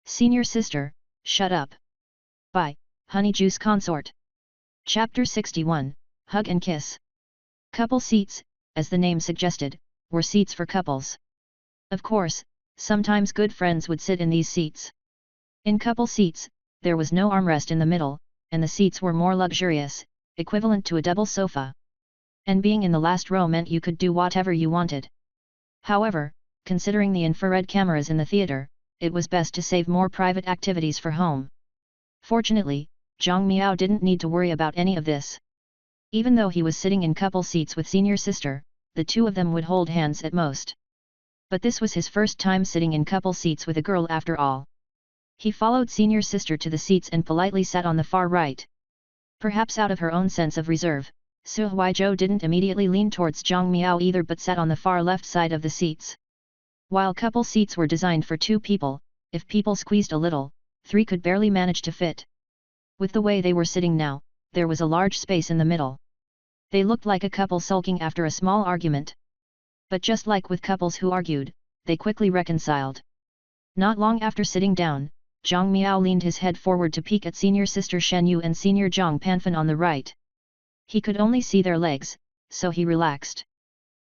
Senior Sister, Shut Up. By Honeyjuice Consort. Chapter 61, Hug and Kiss. Couple seats, as the name suggested, were seats for couples. Of course, sometimes good friends would sit in these seats. In couple seats, there was no armrest in the middle, and the seats were more luxurious, equivalent to a double sofa. And being in the last row meant you could do whatever you wanted. However, considering the infrared cameras in the theater, it was best to save more private activities for home. Fortunately, Zhang Miao didn't need to worry about any of this. Even though he was sitting in couple seats with Senior Sister, the two of them would hold hands at most. But this was his first time sitting in couple seats with a girl after all. He followed Senior Sister to the seats and politely sat on the far right. Perhaps out of her own sense of reserve, Su Huizhou didn't immediately lean towards Zhang Miao either but sat on the far left side of the seats. While couple seats were designed for two people, if people squeezed a little, three could barely manage to fit. With the way they were sitting now, there was a large space in the middle. They looked like a couple sulking after a small argument. But just like with couples who argued, they quickly reconciled. Not long after sitting down, Zhang Miao leaned his head forward to peek at Senior Sister Shen Yu and Senior Zhang Panfan on the right. He could only see their legs, so he relaxed.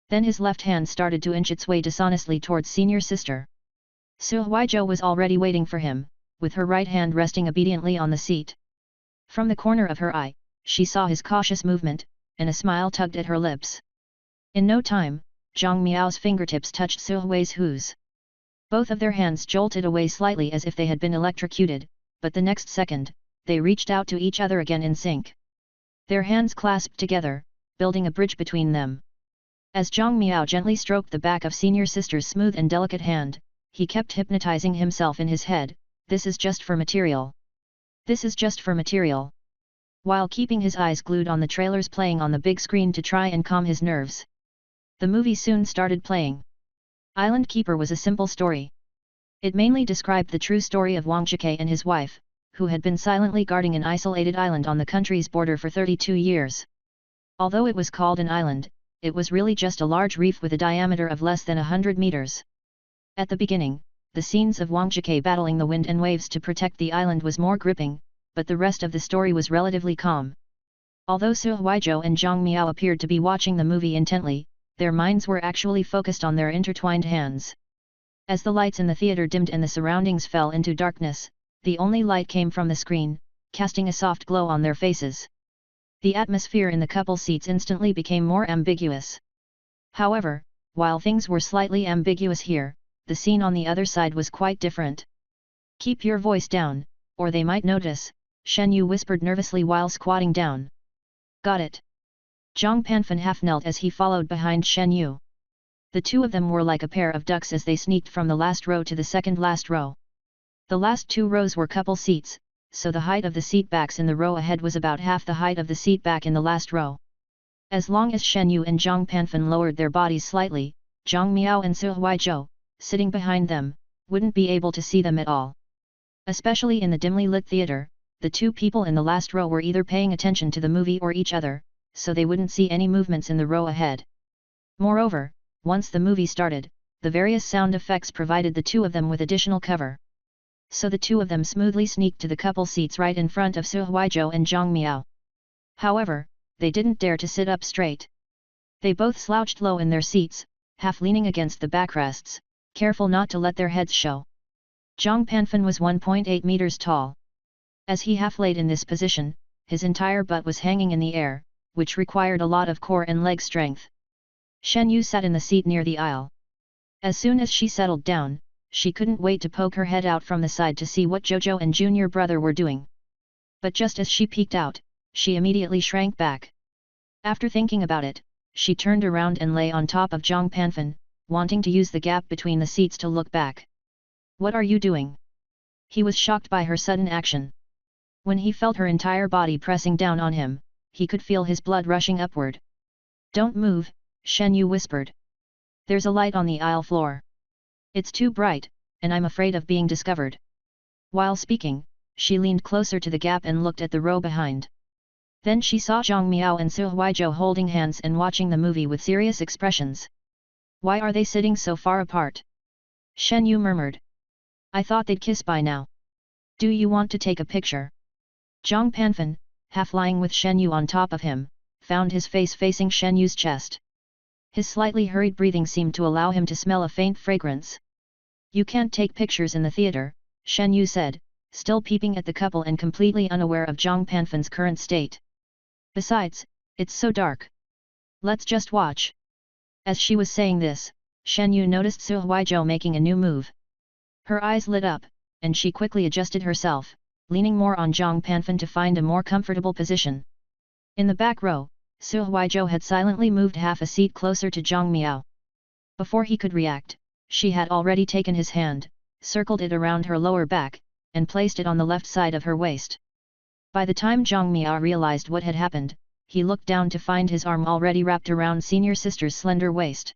Then his left hand started to inch its way dishonestly towards Senior Sister. Su Huizhou was already waiting for him, with her right hand resting obediently on the seat. From the corner of her eye, she saw his cautious movement, and a smile tugged at her lips. In no time, Zhang Miao's fingertips touched Su Huizhou's. Both of their hands jolted away slightly as if they had been electrocuted, but the next second, they reached out to each other again in sync. Their hands clasped together, building a bridge between them. As Zhang Miao gently stroked the back of Senior Sister's smooth and delicate hand, he kept hypnotizing himself in his head, "This is just for material. This is just for material." While keeping his eyes glued on the trailers playing on the big screen to try and calm his nerves. The movie soon started playing. Island Keeper was a simple story. It mainly described the true story of Wang Zhike and his wife, who had been silently guarding an isolated island on the country's border for 32 years. Although it was called an island, it was really just a large reef with a diameter of less than 100 meters. At the beginning, the scenes of Wang Zhike battling the wind and waves to protect the island was more gripping, but the rest of the story was relatively calm. Although Su Huizhou and Zhang Miao appeared to be watching the movie intently, their minds were actually focused on their intertwined hands. As the lights in the theater dimmed and the surroundings fell into darkness, the only light came from the screen, casting a soft glow on their faces. The atmosphere in the couple seats instantly became more ambiguous. However, while things were slightly ambiguous here, the scene on the other side was quite different. "Keep your voice down, or they might notice," Shen Yu whispered nervously while squatting down. "Got it." Zhang Panfan half knelt as he followed behind Shen Yu. The two of them were like a pair of ducks as they sneaked from the last row to the second last row. The last two rows were couple seats, so the height of the seat backs in the row ahead was about half the height of the seat back in the last row. As long as Shen Yu and Zhang Panfan lowered their bodies slightly, Zhang Miao and Su Huizhou, sitting behind them, wouldn't be able to see them at all. Especially in the dimly lit theater, the two people in the last row were either paying attention to the movie or each other, so they wouldn't see any movements in the row ahead. Moreover, once the movie started, the various sound effects provided the two of them with additional cover. So the two of them smoothly sneaked to the couple seats right in front of Su Huizhou and Zhang Miao. However, they didn't dare to sit up straight. They both slouched low in their seats, half leaning against the backrests, careful not to let their heads show. Zhang Panfan was 1.8 meters tall. As he half laid in this position, his entire butt was hanging in the air, which required a lot of core and leg strength. Shen Yu sat in the seat near the aisle. As soon as she settled down, she couldn't wait to poke her head out from the side to see what Jojo and junior brother were doing. But just as she peeked out, she immediately shrank back. After thinking about it, she turned around and lay on top of Zhang Panfan, wanting to use the gap between the seats to look back. "What are you doing?" He was shocked by her sudden action. When he felt her entire body pressing down on him, he could feel his blood rushing upward. "Don't move," Shen Yu whispered. "There's a light on the aisle floor. It's too bright, and I'm afraid of being discovered." While speaking, she leaned closer to the gap and looked at the row behind. Then she saw Zhang Miao and Su Huizhou holding hands and watching the movie with serious expressions. "Why are they sitting so far apart?" Shen Yu murmured. I thought they'd kiss by now. Do you want to take a picture? Zhang Panfan, half lying with Shen Yu on top of him, found his face facing Shen Yu's chest. His slightly hurried breathing seemed to allow him to smell a faint fragrance. You can't take pictures in the theater, Shen Yu said, still peeping at the couple and completely unaware of Zhang Panfan's current state. Besides, it's so dark. Let's just watch. As she was saying this, Shen Yu noticed Su Huizhou making a new move. Her eyes lit up, and she quickly adjusted herself, leaning more on Zhang Panfan to find a more comfortable position. In the back row, Su Huizhou had silently moved half a seat closer to Zhang Miao. Before he could react, she had already taken his hand, circled it around her lower back, and placed it on the left side of her waist. By the time Zhang Miao realized what had happened, he looked down to find his arm already wrapped around senior sister's slender waist.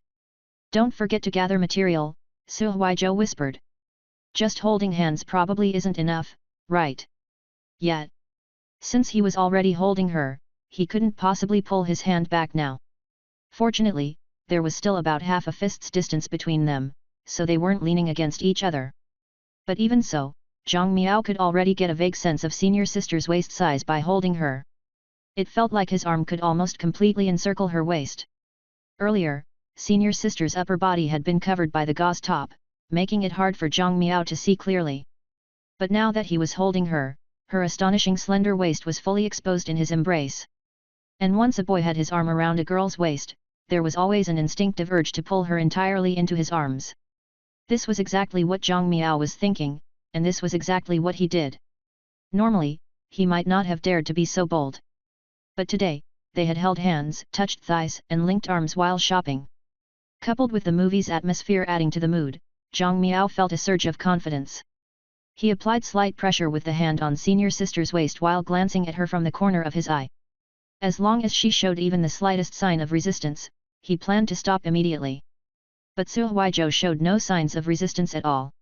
Don't forget to gather material, Su Huizhou whispered. Just holding hands probably isn't enough, right? Yet. Since he was already holding her, he couldn't possibly pull his hand back now. Fortunately, there was still about half a fist's distance between them, so they weren't leaning against each other. But even so, Zhang Miao could already get a vague sense of senior sister's waist size by holding her. It felt like his arm could almost completely encircle her waist. Earlier, senior sister's upper body had been covered by the gauze top, making it hard for Zhang Miao to see clearly. But now that he was holding her, her astonishing slender waist was fully exposed in his embrace. And once a boy had his arm around a girl's waist, there was always an instinctive urge to pull her entirely into his arms. This was exactly what Zhang Miao was thinking, and this was exactly what he did. Normally, he might not have dared to be so bold. But today, they had held hands, touched thighs, and linked arms while shopping. Coupled with the movie's atmosphere adding to the mood, Zhang Miao felt a surge of confidence. He applied slight pressure with the hand on senior sister's waist while glancing at her from the corner of his eye. As long as she showed even the slightest sign of resistance, he planned to stop immediately. But Su Huizhou showed no signs of resistance at all.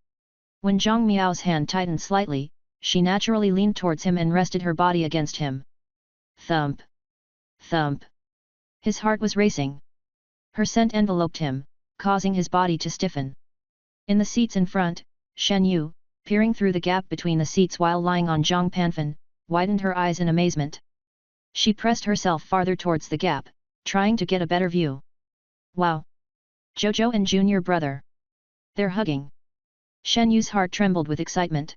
When Zhang Miao's hand tightened slightly, she naturally leaned towards him and rested her body against him. Thump! Thump! His heart was racing. Her scent enveloped him, causing his body to stiffen. In the seats in front, Shen Yu, peering through the gap between the seats while lying on Zhang Panfan, widened her eyes in amazement. She pressed herself farther towards the gap, trying to get a better view. Wow! Jojo and junior brother. They're hugging. Shen Yu's heart trembled with excitement.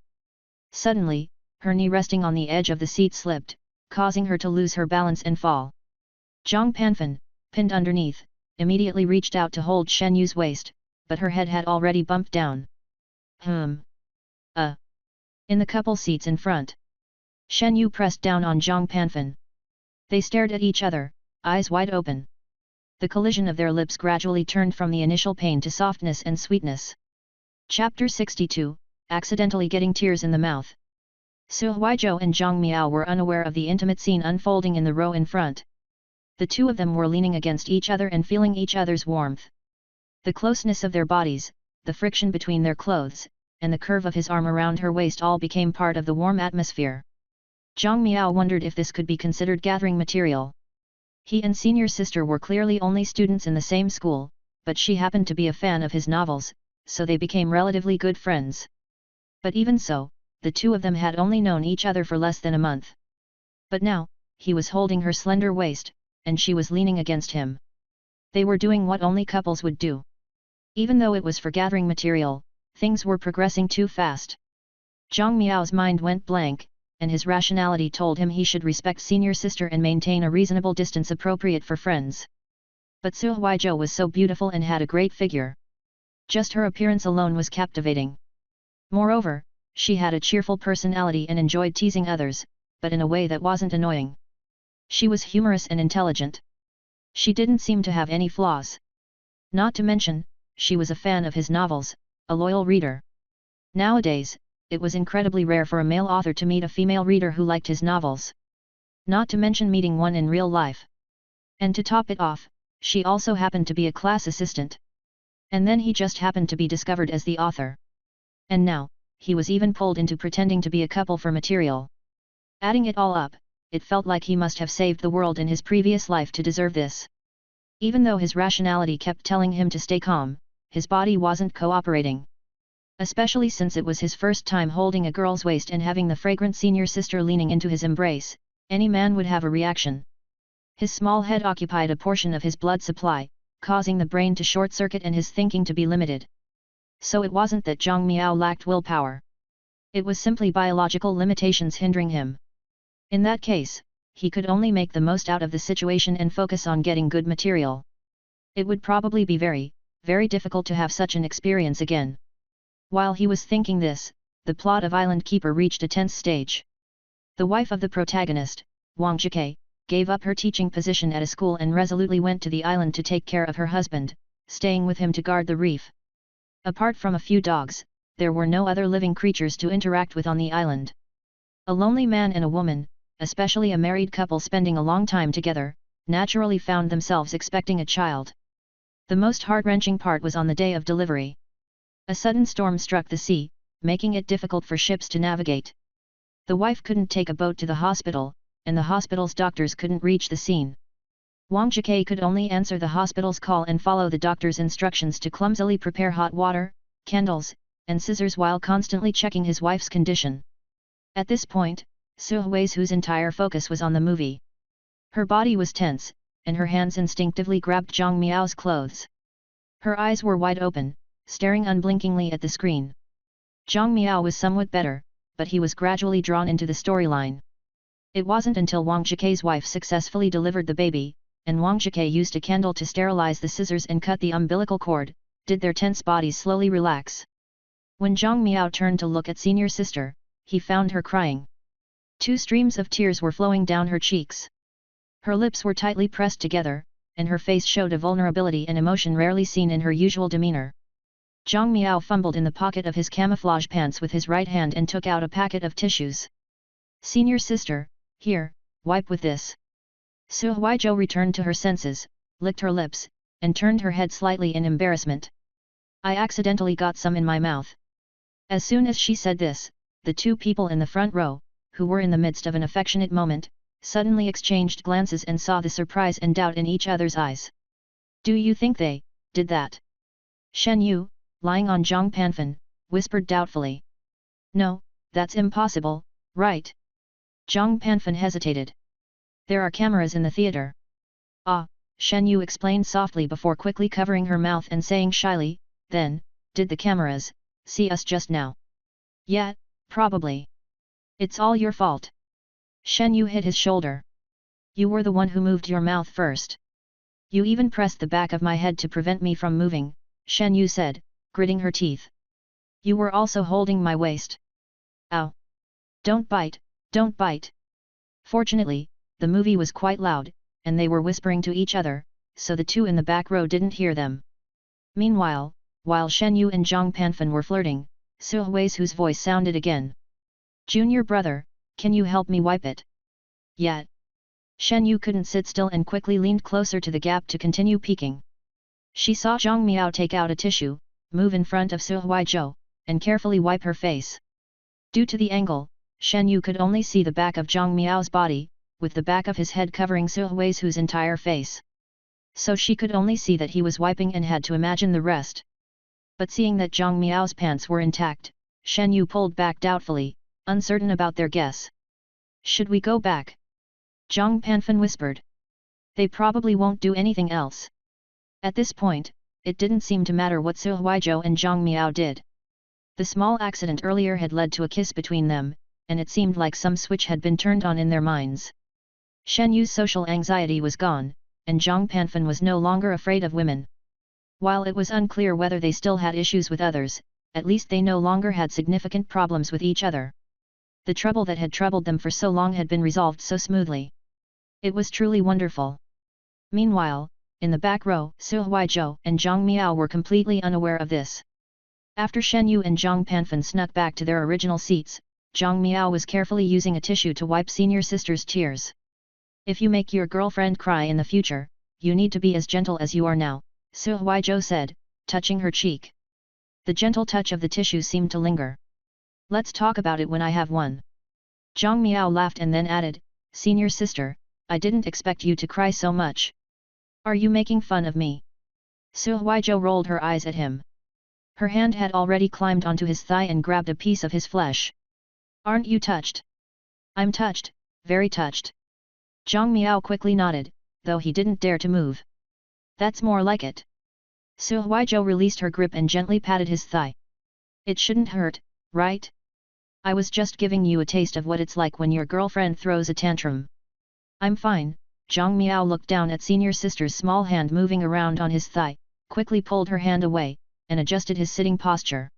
Suddenly, her knee resting on the edge of the seat slipped, causing her to lose her balance and fall. Zhang Panfan, pinned underneath, immediately reached out to hold Shen Yu's waist, but her head had already bumped down. In the couple seats in front. Shen Yu pressed down on Zhang Panfan. They stared at each other, eyes wide open. The collision of their lips gradually turned from the initial pain to softness and sweetness. Chapter 62, Accidentally Getting Tears in the Mouth. Su Huizhou and Zhang Miao were unaware of the intimate scene unfolding in the row in front. The two of them were leaning against each other and feeling each other's warmth. The closeness of their bodies, the friction between their clothes, and the curve of his arm around her waist all became part of the warm atmosphere. Zhang Miao wondered if this could be considered gathering material. He and senior sister were clearly only students in the same school, but she happened to be a fan of his novels, so they became relatively good friends. But even so, the two of them had only known each other for less than a month. But now, he was holding her slender waist, and she was leaning against him. They were doing what only couples would do. Even though it was for gathering material, things were progressing too fast. Zhang Miao's mind went blank, and his rationality told him he should respect senior sister and maintain a reasonable distance appropriate for friends. But Su Huizhou was so beautiful and had a great figure. Just her appearance alone was captivating. Moreover, she had a cheerful personality and enjoyed teasing others, but in a way that wasn't annoying. She was humorous and intelligent. She didn't seem to have any flaws. Not to mention, she was a fan of his novels, a loyal reader. Nowadays, it was incredibly rare for a male author to meet a female reader who liked his novels. Not to mention meeting one in real life. And to top it off, she also happened to be a class assistant. And then he just happened to be discovered as the author. And now, he was even pulled into pretending to be a couple for material. Adding it all up, it felt like he must have saved the world in his previous life to deserve this. Even though his rationality kept telling him to stay calm, his body wasn't cooperating. Especially since it was his first time holding a girl's waist and having the fragrant senior sister leaning into his embrace, any man would have a reaction. His small head occupied a portion of his blood supply, causing the brain to short-circuit and his thinking to be limited. So it wasn't that Zhang Miao lacked willpower. It was simply biological limitations hindering him. In that case, he could only make the most out of the situation and focus on getting good material. It would probably be very, very difficult to have such an experience again. While he was thinking this, the plot of Island Keeper reached a tense stage. The wife of the protagonist, Wang Jike, gave up her teaching position at a school and resolutely went to the island to take care of her husband, staying with him to guard the reef. Apart from a few dogs, there were no other living creatures to interact with on the island. A lonely man and a woman, especially a married couple spending a long time together, naturally found themselves expecting a child. The most heart-wrenching part was on the day of delivery. A sudden storm struck the sea, making it difficult for ships to navigate. The wife couldn't take a boat to the hospital, and the hospital's doctors couldn't reach the scene. Wang Jike could only answer the hospital's call and follow the doctor's instructions to clumsily prepare hot water, candles, and scissors while constantly checking his wife's condition. At this point, Su Hui's whose entire focus was on the movie. Her body was tense, and her hands instinctively grabbed Zhang Miao's clothes. Her eyes were wide open, staring unblinkingly at the screen. Zhang Miao was somewhat better, but he was gradually drawn into the storyline. It wasn't until Wang Jike's wife successfully delivered the baby, and Wang Jike used a candle to sterilize the scissors and cut the umbilical cord, did their tense bodies slowly relax. When Zhang Miao turned to look at senior sister, he found her crying. 2 streams of tears were flowing down her cheeks. Her lips were tightly pressed together, and her face showed a vulnerability and emotion rarely seen in her usual demeanor. Zhang Miao fumbled in the pocket of his camouflage pants with his right hand and took out a packet of tissues. "Senior sister, here, wipe with this." Su Huizhou returned to her senses, licked her lips, and turned her head slightly in embarrassment. "I accidentally got some in my mouth." As soon as she said this, the 2 people in the front row, who were in the midst of an affectionate moment, suddenly exchanged glances and saw the surprise and doubt in each other's eyes. "Do you think they did that?" Shen Yu, lying on Zhang Panfan, whispered doubtfully. "No, that's impossible, right?" Zhang Panfan hesitated. "There are cameras in the theater." "Ah," Shen Yu explained softly before quickly covering her mouth and saying shyly, "Then, did the cameras see us just now?" "Yeah, probably." "It's all your fault." Shen Yu hit his shoulder. "You were the one who moved your mouth first. You even pressed the back of my head to prevent me from moving," Shen Yu said, gritting her teeth. "You were also holding my waist." "Ow! Don't bite, don't bite." Fortunately, the movie was quite loud, and they were whispering to each other, so the 2 in the back row didn't hear them. Meanwhile, while Shen Yu and Zhang Panfan were flirting, Su Hui's voice sounded again. "Junior brother, can you help me wipe it?" "Yeah." Shen Yu couldn't sit still and quickly leaned closer to the gap to continue peeking. She saw Zhang Miao take out a tissue, move in front of Su Huizhou, and carefully wipe her face. Due to the angle, Shen Yu could only see the back of Zhang Miao's body, with the back of his head covering Su Hui's entire face. So she could only see that he was wiping and had to imagine the rest. But seeing that Zhang Miao's pants were intact, Shen Yu pulled back doubtfully, uncertain about their guess. "Should we go back?" Zhang Panfan whispered. "They probably won't do anything else." At this point, it didn't seem to matter what Su Huizhou and Zhang Miao did. The small accident earlier had led to a kiss between them, and it seemed like some switch had been turned on in their minds. Shen Yu's social anxiety was gone, and Zhang Panfan was no longer afraid of women. While it was unclear whether they still had issues with others, at least they no longer had significant problems with each other. The trouble that had troubled them for so long had been resolved so smoothly. It was truly wonderful. Meanwhile, in the back row, Su Huizhou and Zhang Miao were completely unaware of this. After Shen Yu and Zhang Panfan snuck back to their original seats, Zhang Miao was carefully using a tissue to wipe senior sister's tears. "If you make your girlfriend cry in the future, you need to be as gentle as you are now," Su Huizhou said, touching her cheek. The gentle touch of the tissue seemed to linger. "Let's talk about it when I have one." Zhang Miao laughed and then added, "Senior sister, I didn't expect you to cry so much. Are you making fun of me?" Su Huizhou rolled her eyes at him. Her hand had already climbed onto his thigh and grabbed a piece of his flesh. "Aren't you touched?" "I'm touched, very touched." Zhang Miao quickly nodded, though he didn't dare to move. "That's more like it." Su Huizhou released her grip and gently patted his thigh. "It shouldn't hurt, right? I was just giving you a taste of what it's like when your girlfriend throws a tantrum." "I'm fine." Zhang Miao looked down at senior sister's small hand moving around on his thigh, quickly pulled her hand away, and adjusted his sitting posture.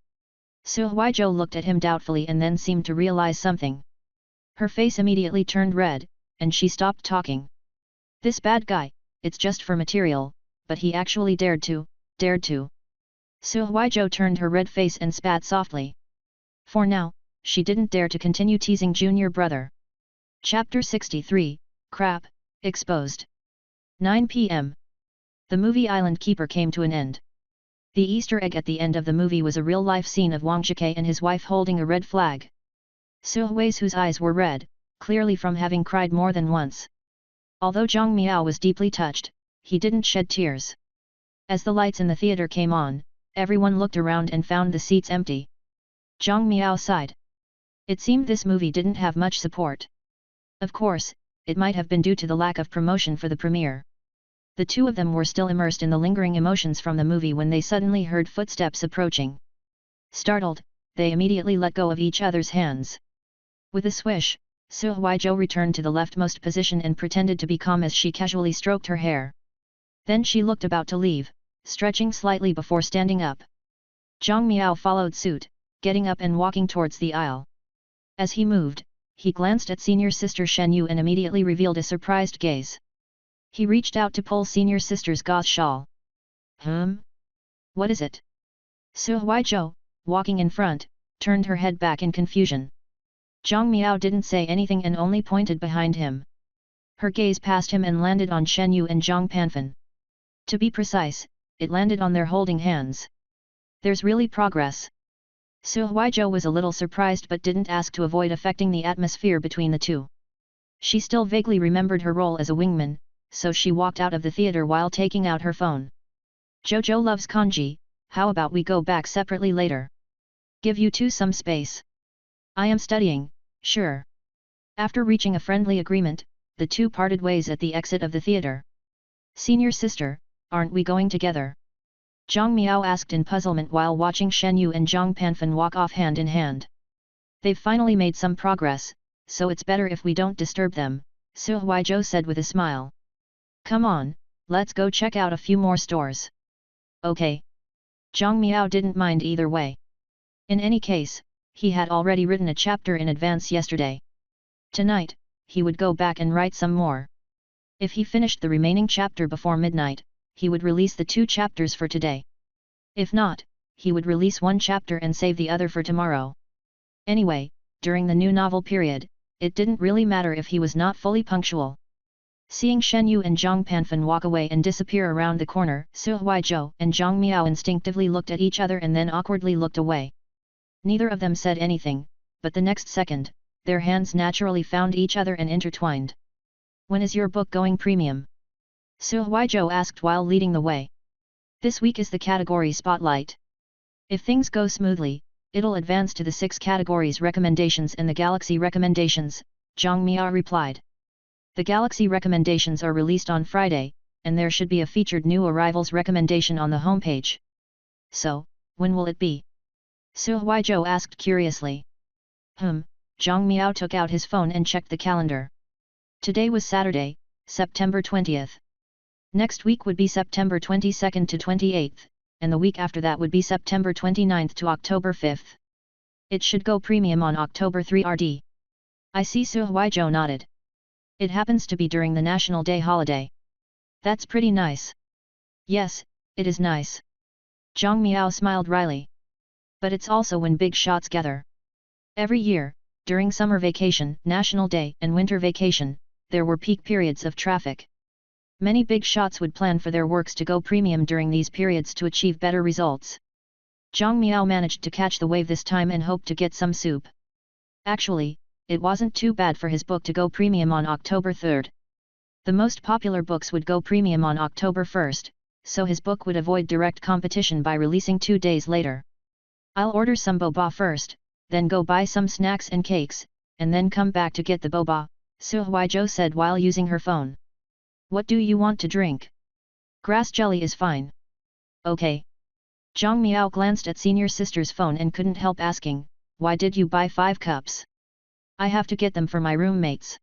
Su Huizhou looked at him doubtfully and then seemed to realize something. Her face immediately turned red, and she stopped talking. "This bad guy, it's just for material, but he actually dared to. Su Huizhou turned her red face and spat softly. For now, she didn't dare to continue teasing junior brother. Chapter 63, Crap, Exposed. 9 p.m. The movie Island Keeper came to an end. The Easter egg at the end of the movie was a real-life scene of Wang Zhike and his wife holding a red flag. Su Huizhou's eyes were red, clearly from having cried more than once. Although Zhang Miao was deeply touched, he didn't shed tears. As the lights in the theater came on, everyone looked around and found the seats empty. Zhang Miao sighed. It seemed this movie didn't have much support. Of course, it might have been due to the lack of promotion for the premiere. The two of them were still immersed in the lingering emotions from the movie when they suddenly heard footsteps approaching. Startled, they immediately let go of each other's hands. With a swish, Su Huizhou returned to the leftmost position and pretended to be calm as she casually stroked her hair. Then she looked about to leave, stretching slightly before standing up. Zhang Miao followed suit, getting up and walking towards the aisle. As he moved, he glanced at senior sister Shen Yu and immediately revealed a surprised gaze. He reached out to pull senior sister's gauze shawl. What is it? Su Huizhou, walking in front, turned her head back in confusion. Zhang Miao didn't say anything and only pointed behind him. Her gaze passed him and landed on Shen Yu and Zhang Panfan. To be precise, it landed on their holding hands. There's really progress. Su Huizhou was a little surprised but didn't ask to avoid affecting the atmosphere between the two. She still vaguely remembered her role as a wingman, so she walked out of the theater while taking out her phone. "Jojo loves kanji, how about we go back separately later? Give you two some space." "I am studying, sure." After reaching a friendly agreement, the two parted ways at the exit of the theater. "Senior sister, aren't we going together?" Zhang Miao asked in puzzlement while watching Shen Yu and Zhang Panfan walk off hand in hand. "They've finally made some progress, so it's better if we don't disturb them," Su Huizhou said with a smile. "Come on, let's go check out a few more stores." "Okay." Zhang Miao didn't mind either way. In any case, he had already written a chapter in advance yesterday. Tonight, he would go back and write some more. If he finished the remaining chapter before midnight, he would release the 2 chapters for today. If not, he would release 1 chapter and save the other for tomorrow. Anyway, during the new novel period, it didn't really matter if he was not fully punctual. Seeing Shen Yu and Zhang Panfan walk away and disappear around the corner, Su Huizhou and Zhang Miao instinctively looked at each other and then awkwardly looked away. Neither of them said anything, but the next second, their hands naturally found each other and intertwined. "When is your book going premium?" Su Huizhou asked while leading the way. "This week is the category spotlight. If things go smoothly, it'll advance to the 6 categories recommendations and the Galaxy recommendations," Zhang Miao replied. "The Galaxy recommendations are released on Friday, and there should be a featured new arrivals recommendation on the homepage. So, when will it be?" Su Huizhou asked curiously. Zhang Miao took out his phone and checked the calendar. Today was Saturday, September 20th. Next week would be September 22nd to 28th, and the week after that would be September 29th to October 5th. It should go premium on October 3 RD. "I see." Su Huizhou nodded. "It happens to be during the National Day holiday." "That's pretty nice." "Yes, it is nice." Zhang Miao smiled wryly. "But it's also when big shots gather. Every year, during summer vacation, National Day and winter vacation, there were peak periods of traffic. Many big shots would plan for their works to go premium during these periods to achieve better results." Zhang Miao managed to catch the wave this time and hoped to get some soup. Actually, it wasn't too bad for his book to go premium on October 3rd. The most popular books would go premium on October 1st, so his book would avoid direct competition by releasing 2 days later. I'll order some boba first, then go buy some snacks and cakes, and then come back to get the boba, Su Huizhou said while using her phone. What do you want to drink? Grass jelly is fine. Okay. Zhang Miao glanced at senior sister's phone and couldn't help asking, why did you buy 5 cups? I have to get them for my roommates.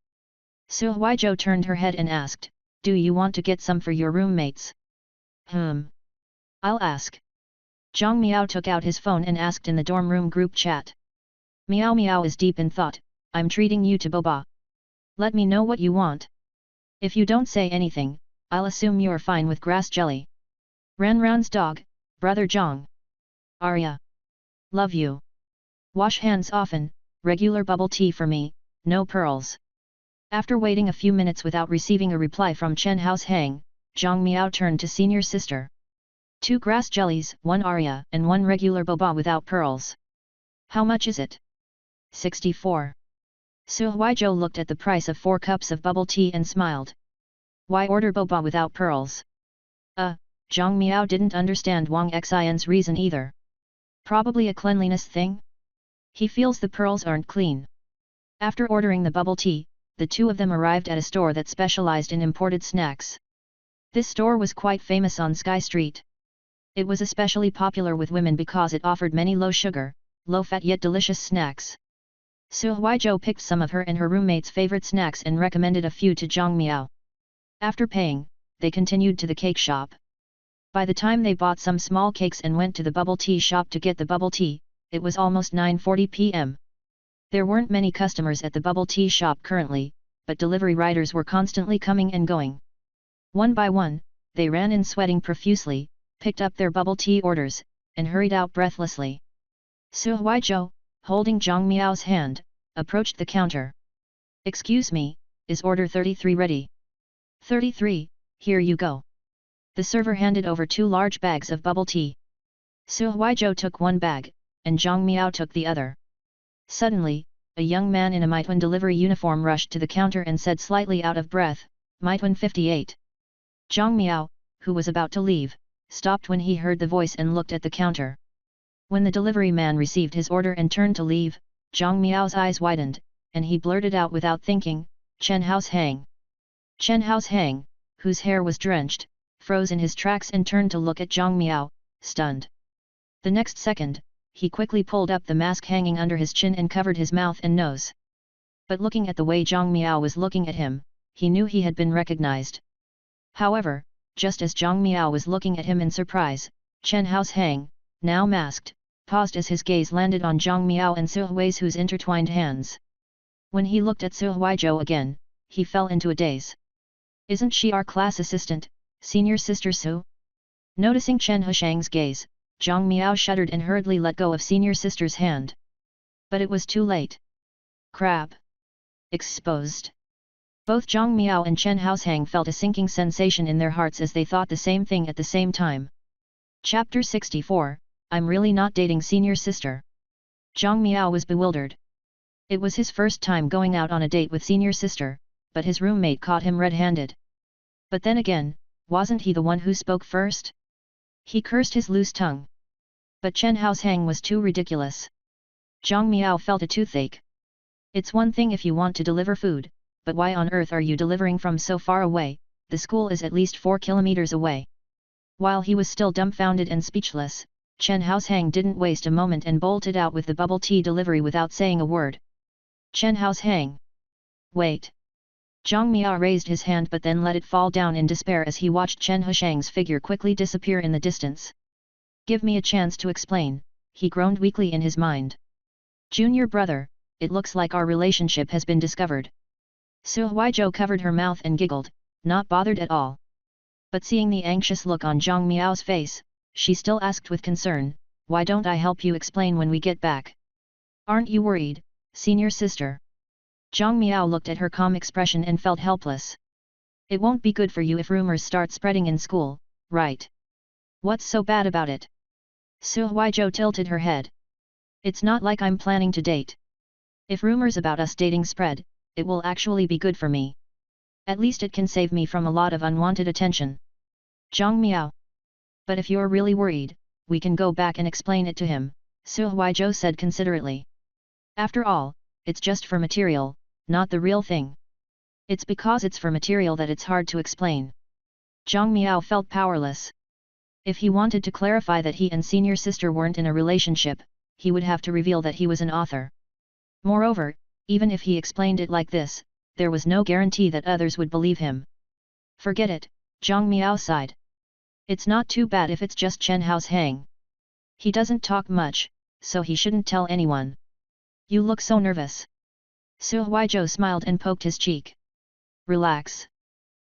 Su Huizhou turned her head and asked, do you want to get some for your roommates? I'll ask. Zhang Miao took out his phone and asked in the dorm room group chat. Miao Miao is deep in thought, I'm treating you to boba. Let me know what you want. If you don't say anything, I'll assume you're fine with grass jelly. Ran Ran's dog, brother Zhang. Arya. Love you. Wash hands often, regular bubble tea for me, no pearls. After waiting a few minutes without receiving a reply from Chen Househang, Zhang Miao turned to senior sister. 2 grass jellies, 1 Arya and 1 regular boba without pearls. How much is it? 64. Su Huizhou looked at the price of 4 cups of bubble tea and smiled. Why order boba without pearls? Zhang Miao didn't understand Wang Xin's reason either. Probably a cleanliness thing? He feels the pearls aren't clean. After ordering the bubble tea, the two of them arrived at a store that specialized in imported snacks. This store was quite famous on Sky Street. It was especially popular with women because it offered many low-sugar, low-fat yet delicious snacks. Su Huizhou picked some of her and her roommate's favorite snacks and recommended a few to Zhang Miao. After paying, they continued to the cake shop. By the time they bought some small cakes and went to the bubble tea shop to get the bubble tea, it was almost 9:40 p.m. There weren't many customers at the bubble tea shop currently, but delivery riders were constantly coming and going. One by one, they ran in sweating profusely, picked up their bubble tea orders, and hurried out breathlessly. Su Huizhou, holding Zhang Miao's hand, approached the counter. Excuse me, is order 33 ready? 33, here you go. The server handed over 2 large bags of bubble tea. Su Huizhou took one bag, and Zhang Miao took the other. Suddenly, a young man in a Meituan delivery uniform rushed to the counter and said slightly out of breath, Meituan 58. Zhang Miao, who was about to leave, stopped when he heard the voice and looked at the counter. When the delivery man received his order and turned to leave, Zhang Miao's eyes widened, and he blurted out without thinking, Chen Househang. Chen Househang, whose hair was drenched, froze in his tracks and turned to look at Zhang Miao, stunned. The next second, he quickly pulled up the mask hanging under his chin and covered his mouth and nose. But looking at the way Zhang Miao was looking at him, he knew he had been recognized. However, just as Zhang Miao was looking at him in surprise, Chen Househang, now masked, paused as his gaze landed on Zhang Miao and Su Huizhou's intertwined hands. When he looked at Su Huizhou again, he fell into a daze. Isn't she our class assistant, senior sister Su? Noticing Chen Househang's gaze, Zhang Miao shuddered and hurriedly let go of senior sister's hand. But it was too late. Crab. Exposed. Both Zhang Miao and Chen Househang felt a sinking sensation in their hearts as they thought the same thing at the same time. Chapter 64, I'm really not dating senior sister. Zhang Miao was bewildered. It was his first time going out on a date with senior sister, but his roommate caught him red-handed. But then again, wasn't he the one who spoke first? He cursed his loose tongue. But Chen Househang was too ridiculous. Zhang Miao felt a toothache. It's one thing if you want to deliver food, but why on earth are you delivering from so far away? The school is at least 4 kilometers away. While he was still dumbfounded and speechless, Chen Househang didn't waste a moment and bolted out with the bubble tea delivery without saying a word. Chen Househang. Wait. Zhang Miao raised his hand but then let it fall down in despair as he watched Chen Househang's figure quickly disappear in the distance. Give me a chance to explain, he groaned weakly in his mind. Junior brother, it looks like our relationship has been discovered. Su Huizhou covered her mouth and giggled, not bothered at all. But seeing the anxious look on Zhang Miao's face, she still asked with concern, why don't I help you explain when we get back? Aren't you worried, senior sister? Zhang Miao looked at her calm expression and felt helpless. It won't be good for you if rumors start spreading in school, right? What's so bad about it? Su Huizhou tilted her head. It's not like I'm planning to date. If rumors about us dating spread, it will actually be good for me. At least it can save me from a lot of unwanted attention. Zhang Miao. But if you're really worried, we can go back and explain it to him, Su Huizhou said considerately. After all, it's just for material, not the real thing. It's because it's for material that it's hard to explain. Zhang Miao felt powerless. If he wanted to clarify that he and senior sister weren't in a relationship, he would have to reveal that he was an author. Moreover, even if he explained it like this, there was no guarantee that others would believe him. Forget it, Zhang Miao sighed. It's not too bad if it's just Chen Haosheng. He doesn't talk much, so he shouldn't tell anyone. You look so nervous. Su Huizhou smiled and poked his cheek. Relax.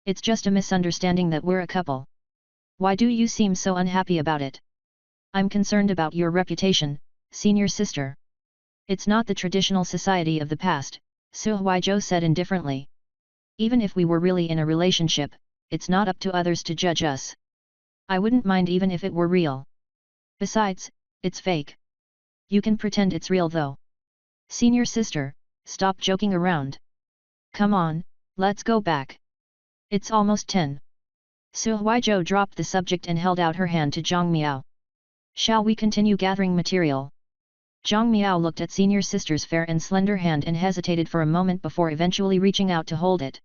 It's just a misunderstanding that we're a couple. Why do you seem so unhappy about it? I'm concerned about your reputation, senior sister. It's not the traditional society of the past, Su Huizhou said indifferently. Even if we were really in a relationship, it's not up to others to judge us. I wouldn't mind even if it were real. Besides, it's fake. You can pretend it's real though. Senior sister, stop joking around. Come on, let's go back. It's almost 10. Su Huizhou dropped the subject and held out her hand to Zhang Miao. Shall we continue gathering material? Zhang Miao looked at senior sister's fair and slender hand and hesitated for a moment before eventually reaching out to hold it.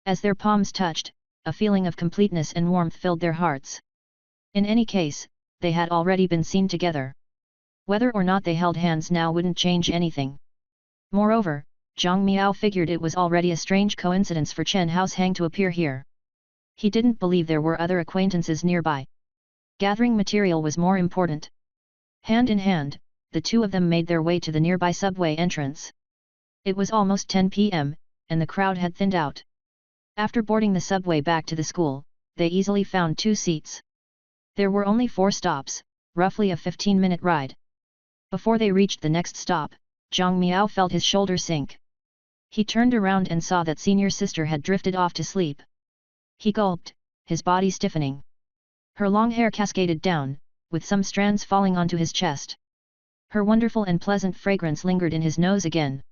As their palms touched, a feeling of completeness and warmth filled their hearts. In any case, they had already been seen together. Whether or not they held hands now wouldn't change anything. Moreover, Zhang Miao figured it was already a strange coincidence for Chen Haosheng to appear here. He didn't believe there were other acquaintances nearby. Gathering material was more important. Hand in hand, the two of them made their way to the nearby subway entrance. It was almost 10 p.m., and the crowd had thinned out. After boarding the subway back to the school, they easily found 2 seats. There were only 4 stops, roughly a 15-minute ride. Before they reached the next stop, Zhang Miao felt his shoulder sink. He turned around and saw that senior sister had drifted off to sleep. He gulped, his body stiffening. Her long hair cascaded down, with some strands falling onto his chest. Her wonderful and pleasant fragrance lingered in his nose again.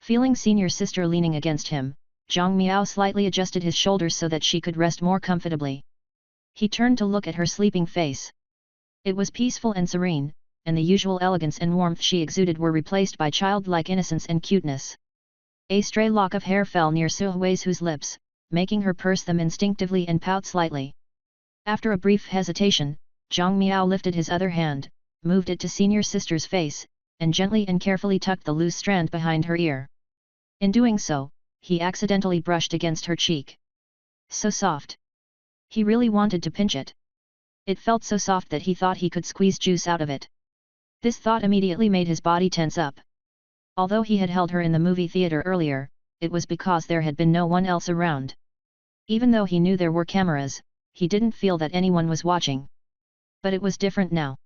Feeling senior sister leaning against him, Zhang Miao slightly adjusted his shoulders so that she could rest more comfortably. He turned to look at her sleeping face. It was peaceful and serene, and the usual elegance and warmth she exuded were replaced by childlike innocence and cuteness. A stray lock of hair fell near Su Huizhou's lips, making her purse them instinctively and pout slightly. After a brief hesitation, Zhang Miao lifted his other hand, moved it to senior sister's face, and gently and carefully tucked the loose strand behind her ear. In doing so, he accidentally brushed against her cheek. So soft. He really wanted to pinch it. It felt so soft that he thought he could squeeze juice out of it. This thought immediately made his body tense up. Although he had held her in the movie theater earlier, it was because there had been no one else around. Even though he knew there were cameras, he didn't feel that anyone was watching. But it was different now.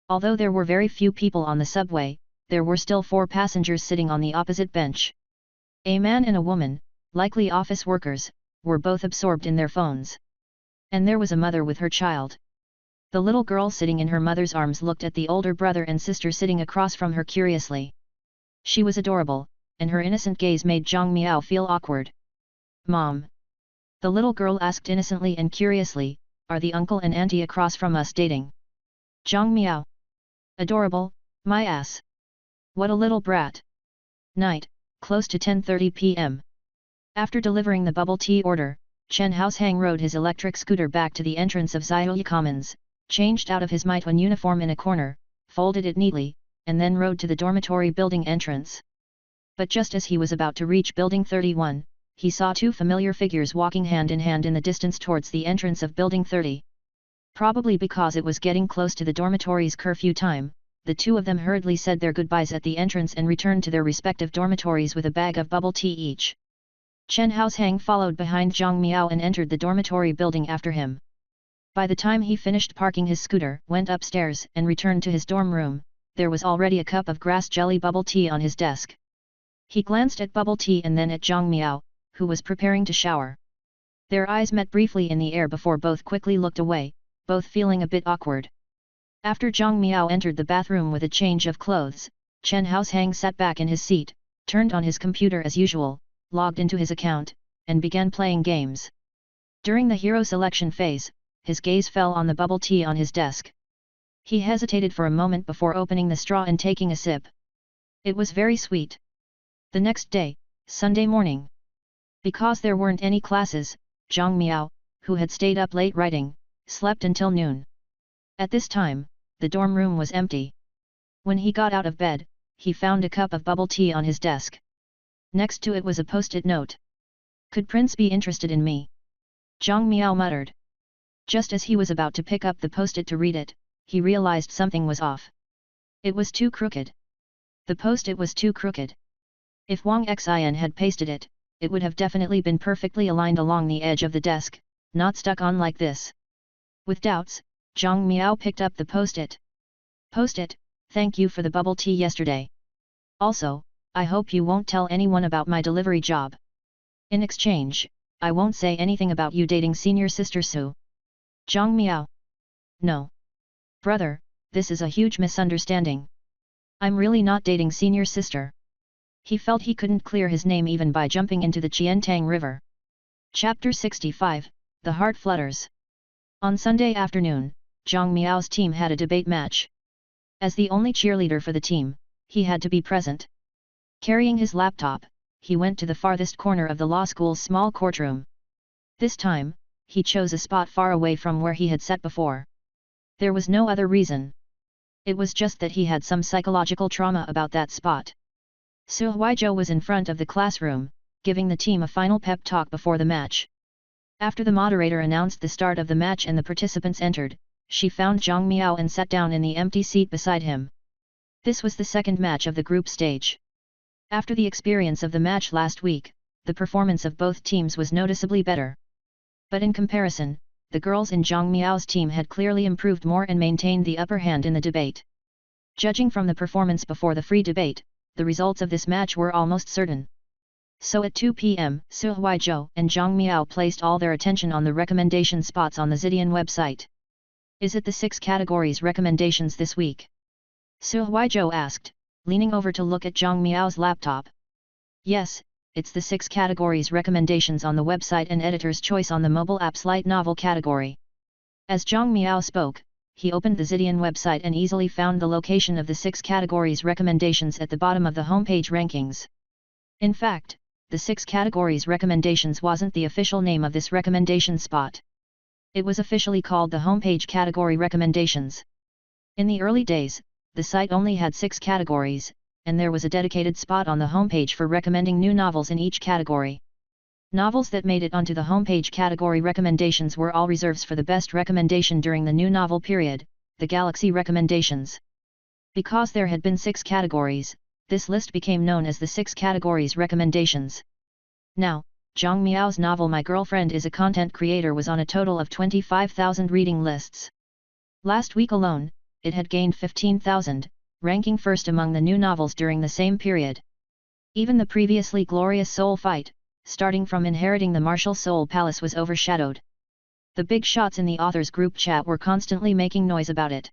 Although there were very few people on the subway, there were still 4 passengers sitting on the opposite bench. A man and a woman, likely office workers, were both absorbed in their phones. And there was a mother with her child. The little girl sitting in her mother's arms looked at the older brother and sister sitting across from her curiously. She was adorable, and her innocent gaze made Zhang Miao feel awkward. Mom. The little girl asked innocently and curiously, are the uncle and auntie across from us dating? Zhang Miao. Adorable, my ass. What a little brat. Night, close to 10:30 p.m. After delivering the bubble tea order, Chen Haosheng rode his electric scooter back to the entrance of Ziyue Commons, changed out of his Meituan uniform in a corner, folded it neatly, and then rode to the dormitory building entrance. But just as he was about to reach Building 31, he saw 2 familiar figures walking hand in hand in the distance towards the entrance of Building 30. Probably because it was getting close to the dormitory's curfew time, the 2 of them hurriedly said their goodbyes at the entrance and returned to their respective dormitories with a bag of bubble tea each. Chen Haosheng followed behind Zhang Miao and entered the dormitory building after him. By the time he finished parking his scooter, went upstairs and returned to his dorm room, there was already a cup of grass jelly bubble tea on his desk. He glanced at bubble tea and then at Zhang Miao, who was preparing to shower. Their eyes met briefly in the air before both quickly looked away, both feeling a bit awkward. After Zhang Miao entered the bathroom with a change of clothes, Chen Haosheng sat back in his seat, turned on his computer as usual, logged into his account, and began playing games. During the hero selection phase, his gaze fell on the bubble tea on his desk. He hesitated for a moment before opening the straw and taking a sip. It was very sweet. The next day, Sunday morning. Because there weren't any classes, Zhang Miao, who had stayed up late writing, slept until noon. At this time, the dorm room was empty. When he got out of bed, he found a cup of bubble tea on his desk. Next to it was a post-it note. Could Prince be interested in me? Zhang Miao muttered. Just as he was about to pick up the post-it to read it, he realized something was off. It was too crooked. The post-it was too crooked. If Wang Xin had pasted it, it would have definitely been perfectly aligned along the edge of the desk, not stuck on like this. With doubts, Zhang Miao picked up the post-it. Post-it, thank you for the bubble tea yesterday. Also, I hope you won't tell anyone about my delivery job. In exchange, I won't say anything about you dating senior sister Su. Zhang Miao. No. Brother, this is a huge misunderstanding. I'm really not dating senior sister. He felt he couldn't clear his name even by jumping into the Qiantang River. Chapter 65, The Heart Flutters. On Sunday afternoon, Zhang Miao's team had a debate match. As the only cheerleader for the team, he had to be present. Carrying his laptop, he went to the farthest corner of the law school's small courtroom. This time, he chose a spot far away from where he had sat before. There was no other reason. It was just that he had some psychological trauma about that spot. Su Huizhou was in front of the classroom, giving the team a final pep talk before the match. After the moderator announced the start of the match and the participants entered, she found Zhang Miao and sat down in the empty seat beside him. This was the second match of the group stage. After the experience of the match last week, the performance of both teams was noticeably better. But in comparison, the girls in Zhang Miao's team had clearly improved more and maintained the upper hand in the debate. Judging from the performance before the free debate, the results of this match were almost certain. So at 2 p.m., Su Huizhou and Zhang Miao placed all their attention on the recommendation spots on the Zidian website. Is it the 6 categories recommendations this week? Su Huizhou asked, leaning over to look at Zhang Miao's laptop. Yes, it's the 6 categories recommendations on the website and editor's choice on the mobile apps light novel category. As Zhang Miao spoke, he opened the Zidian website and easily found the location of the 6 categories recommendations at the bottom of the homepage rankings. In fact, the 6 categories recommendations wasn't the official name of this recommendation spot. It was officially called the homepage category recommendations. In the early days, the site only had 6 categories, and there was a dedicated spot on the homepage for recommending new novels in each category. Novels that made it onto the homepage category recommendations were all reserves for the best recommendation during the new novel period, the Galaxy recommendations. Because there had been 6 categories, this list became known as the 6 categories recommendations. Now, Zhang Miao's novel My Girlfriend is a Content Creator was on a total of 25,000 reading lists. Last week alone, it had gained 15,000, ranking first among the new novels during the same period. Even the previously glorious Soul Fight, starting from inheriting the martial Soul Palace, was overshadowed. The big shots in the authors group chat were constantly making noise about it.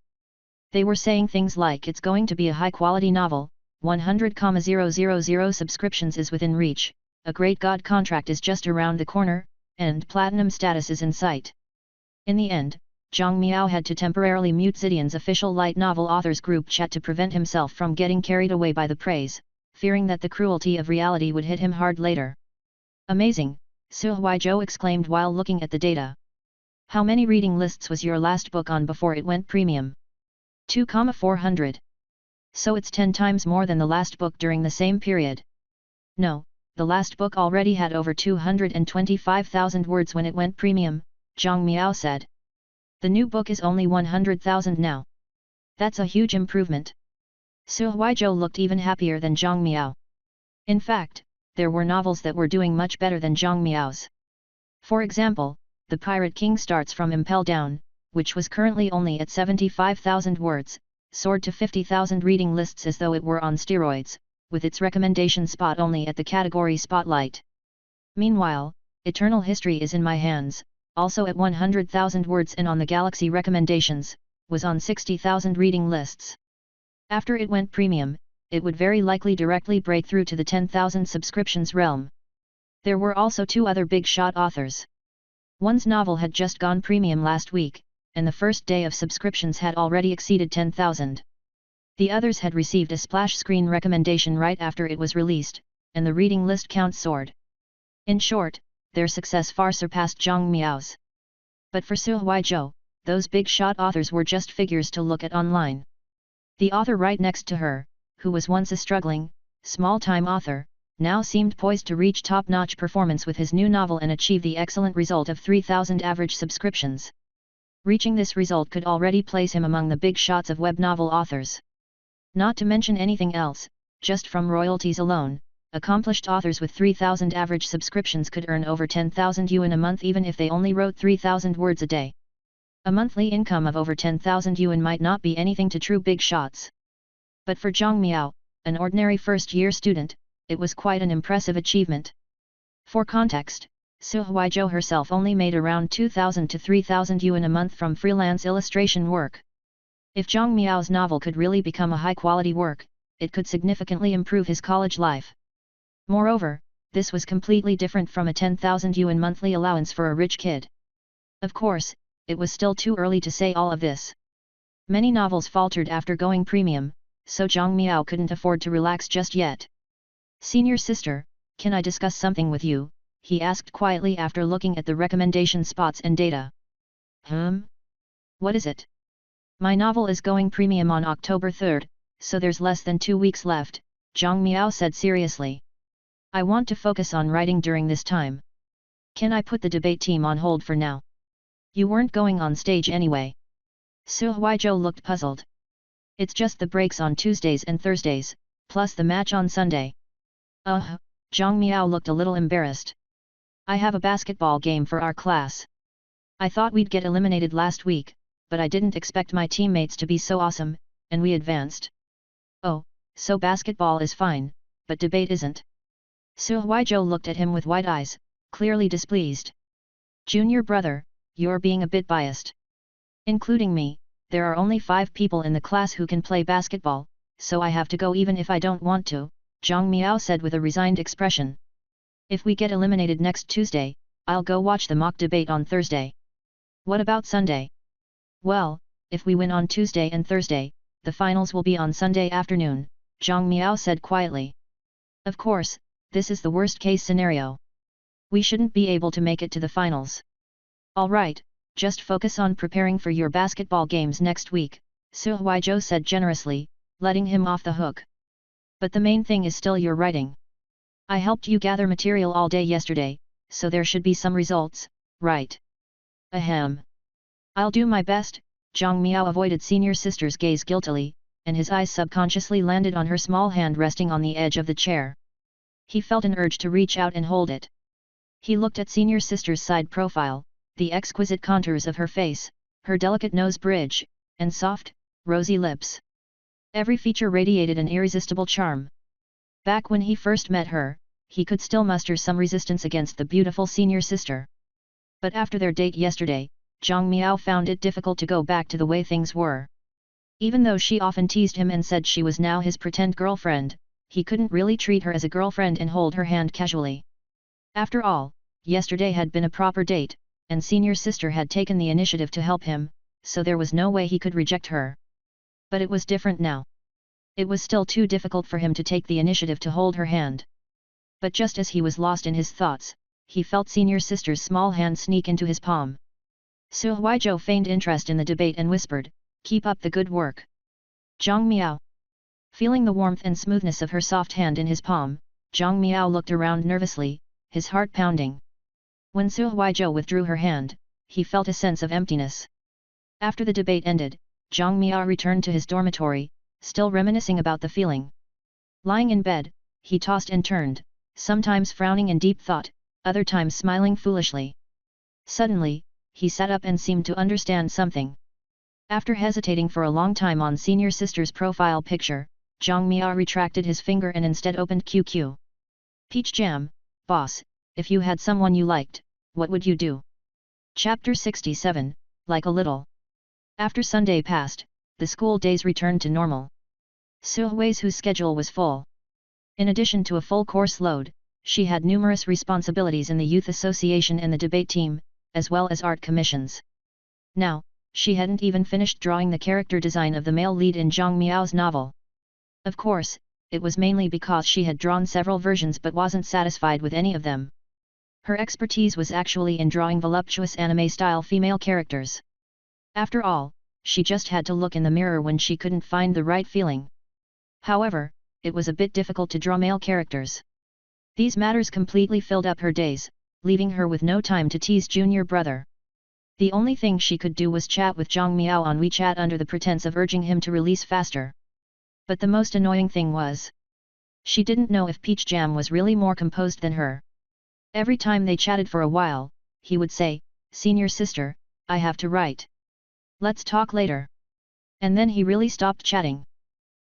They were saying things like it's going to be a high-quality novel, 100,000 subscriptions is within reach, a great god contract is just around the corner, and platinum status is in sight. In the end, Zhang Miao had to temporarily mute Zidian's official light novel authors group chat to prevent himself from getting carried away by the praise, fearing that the cruelty of reality would hit him hard later. Amazing, Su Huizhou exclaimed while looking at the data. How many reading lists was your last book on before it went premium? 2,400. So it's 10 times more than the last book during the same period. No, the last book already had over 225,000 words when it went premium, Zhang Miao said. The new book is only 100,000 now. That's a huge improvement. Su Huizhou looked even happier than Zhang Miao. In fact, there were novels that were doing much better than Zhang Miao's. For example, The Pirate King starts from Impel Down, which was currently only at 75,000 words, soared to 50,000 reading lists as though it were on steroids, with its recommendation spot only at the category Spotlight. Meanwhile, Eternal History is in My Hands, also at 100,000 words and on the Galaxy recommendations, was on 60,000 reading lists. After it went premium, it would very likely directly break through to the 10,000 subscriptions realm. There were also 2 other big shot authors. One's novel had just gone premium last week, and the first day of subscriptions had already exceeded 10,000. The others had received a splash screen recommendation right after it was released, and the reading list count soared. In short, their success far surpassed Zhang Miao's. But for Su Huizhou, those big-shot authors were just figures to look at online. The author right next to her, who was once a struggling, small-time author, now seemed poised to reach top-notch performance with his new novel and achieve the excellent result of 3,000 average subscriptions. Reaching this result could already place him among the big shots of web novel authors. Not to mention anything else, just from royalties alone, accomplished authors with 3,000 average subscriptions could earn over 10,000 yuan a month even if they only wrote 3,000 words a day. A monthly income of over 10,000 yuan might not be anything to true big shots. But for Zhang Miao, an ordinary first-year student, it was quite an impressive achievement. For context, Su Huizhou herself only made around 2,000 to 3,000 yuan a month from freelance illustration work. If Zhang Miao's novel could really become a high-quality work, it could significantly improve his college life. Moreover, this was completely different from a 10,000 yuan monthly allowance for a rich kid. Of course, it was still too early to say all of this. Many novels faltered after going premium, so Zhang Miao couldn't afford to relax just yet. "Senior sister, can I discuss something with you?" he asked quietly after looking at the recommendation spots and data. What is it?" "My novel is going premium on October 3rd, so there's less than 2 weeks left," Zhang Miao said seriously. "I want to focus on writing during this time. Can I put the debate team on hold for now? You weren't going on stage anyway." Su Huizhou looked puzzled. "It's just the breaks on Tuesdays and Thursdays, plus the match on Sunday." Zhang Miao looked a little embarrassed. "I have a basketball game for our class. I thought we'd get eliminated last week, but I didn't expect my teammates to be so awesome, and we advanced." "Oh, so basketball is fine, but debate isn't?" Su Huizhou looked at him with wide eyes, clearly displeased. "Junior brother, you're being a bit biased. Including me, there are only 5 people in the class who can play basketball, so I have to go even if I don't want to," Zhang Miao said with a resigned expression. "If we get eliminated next Tuesday, I'll go watch the mock debate on Thursday." "What about Sunday?" "Well, if we win on Tuesday and Thursday, the finals will be on Sunday afternoon," Zhang Miao said quietly. "Of course, this is the worst-case scenario. We shouldn't be able to make it to the finals." "All right, just focus on preparing for your basketball games next week," Su Huizhou said generously, letting him off the hook. "But the main thing is still your writing. I helped you gather material all day yesterday, so there should be some results, right?" "Ahem. I'll do my best." Zhang Miao avoided senior sister's gaze guiltily, and his eyes subconsciously landed on her small hand resting on the edge of the chair. He felt an urge to reach out and hold it. He looked at senior sister's side profile, the exquisite contours of her face, her delicate nose bridge, and soft, rosy lips. Every feature radiated an irresistible charm. Back when he first met her, he could still muster some resistance against the beautiful senior sister. But after their date yesterday, Zhang Miao found it difficult to go back to the way things were. Even though she often teased him and said she was now his pretend girlfriend, he couldn't really treat her as a girlfriend and hold her hand casually. After all, yesterday had been a proper date, and senior sister had taken the initiative to help him, so there was no way he could reject her. But it was different now. It was still too difficult for him to take the initiative to hold her hand. But just as he was lost in his thoughts, he felt senior sister's small hand sneak into his palm. Su Huizhou feigned interest in the debate and whispered, "Keep up the good work." "Zhang Miao." Feeling the warmth and smoothness of her soft hand in his palm, Zhang Miao looked around nervously, his heart pounding. When Su Huizhou withdrew her hand, he felt a sense of emptiness. After the debate ended, Zhang Miao returned to his dormitory, still reminiscing about the feeling. Lying in bed, he tossed and turned, sometimes frowning in deep thought, other times smiling foolishly. Suddenly, he sat up and seemed to understand something. After hesitating for a long time on senior sister's profile picture, Zhang Miao retracted his finger and instead opened QQ. "Peach Jam, boss, if you had someone you liked, what would you do?" Chapter 67, Like a Little. After Sunday passed, the school days returned to normal. Su Huizhou's schedule was full. In addition to a full course load, she had numerous responsibilities in the youth association and the debate team, as well as art commissions. Now, she hadn't even finished drawing the character design of the male lead in Zhang Miao's novel. Of course, it was mainly because she had drawn several versions but wasn't satisfied with any of them. Her expertise was actually in drawing voluptuous anime-style female characters. After all, she just had to look in the mirror when she couldn't find the right feeling. However, it was a bit difficult to draw male characters. These matters completely filled up her days, leaving her with no time to tease junior brother. The only thing she could do was chat with Zhang Miao on WeChat under the pretense of urging him to release faster. But the most annoying thing was, she didn't know if Peach Jam was really more composed than her. Every time they chatted for a while, he would say, "Senior sister, I have to write. Let's talk later." And then he really stopped chatting.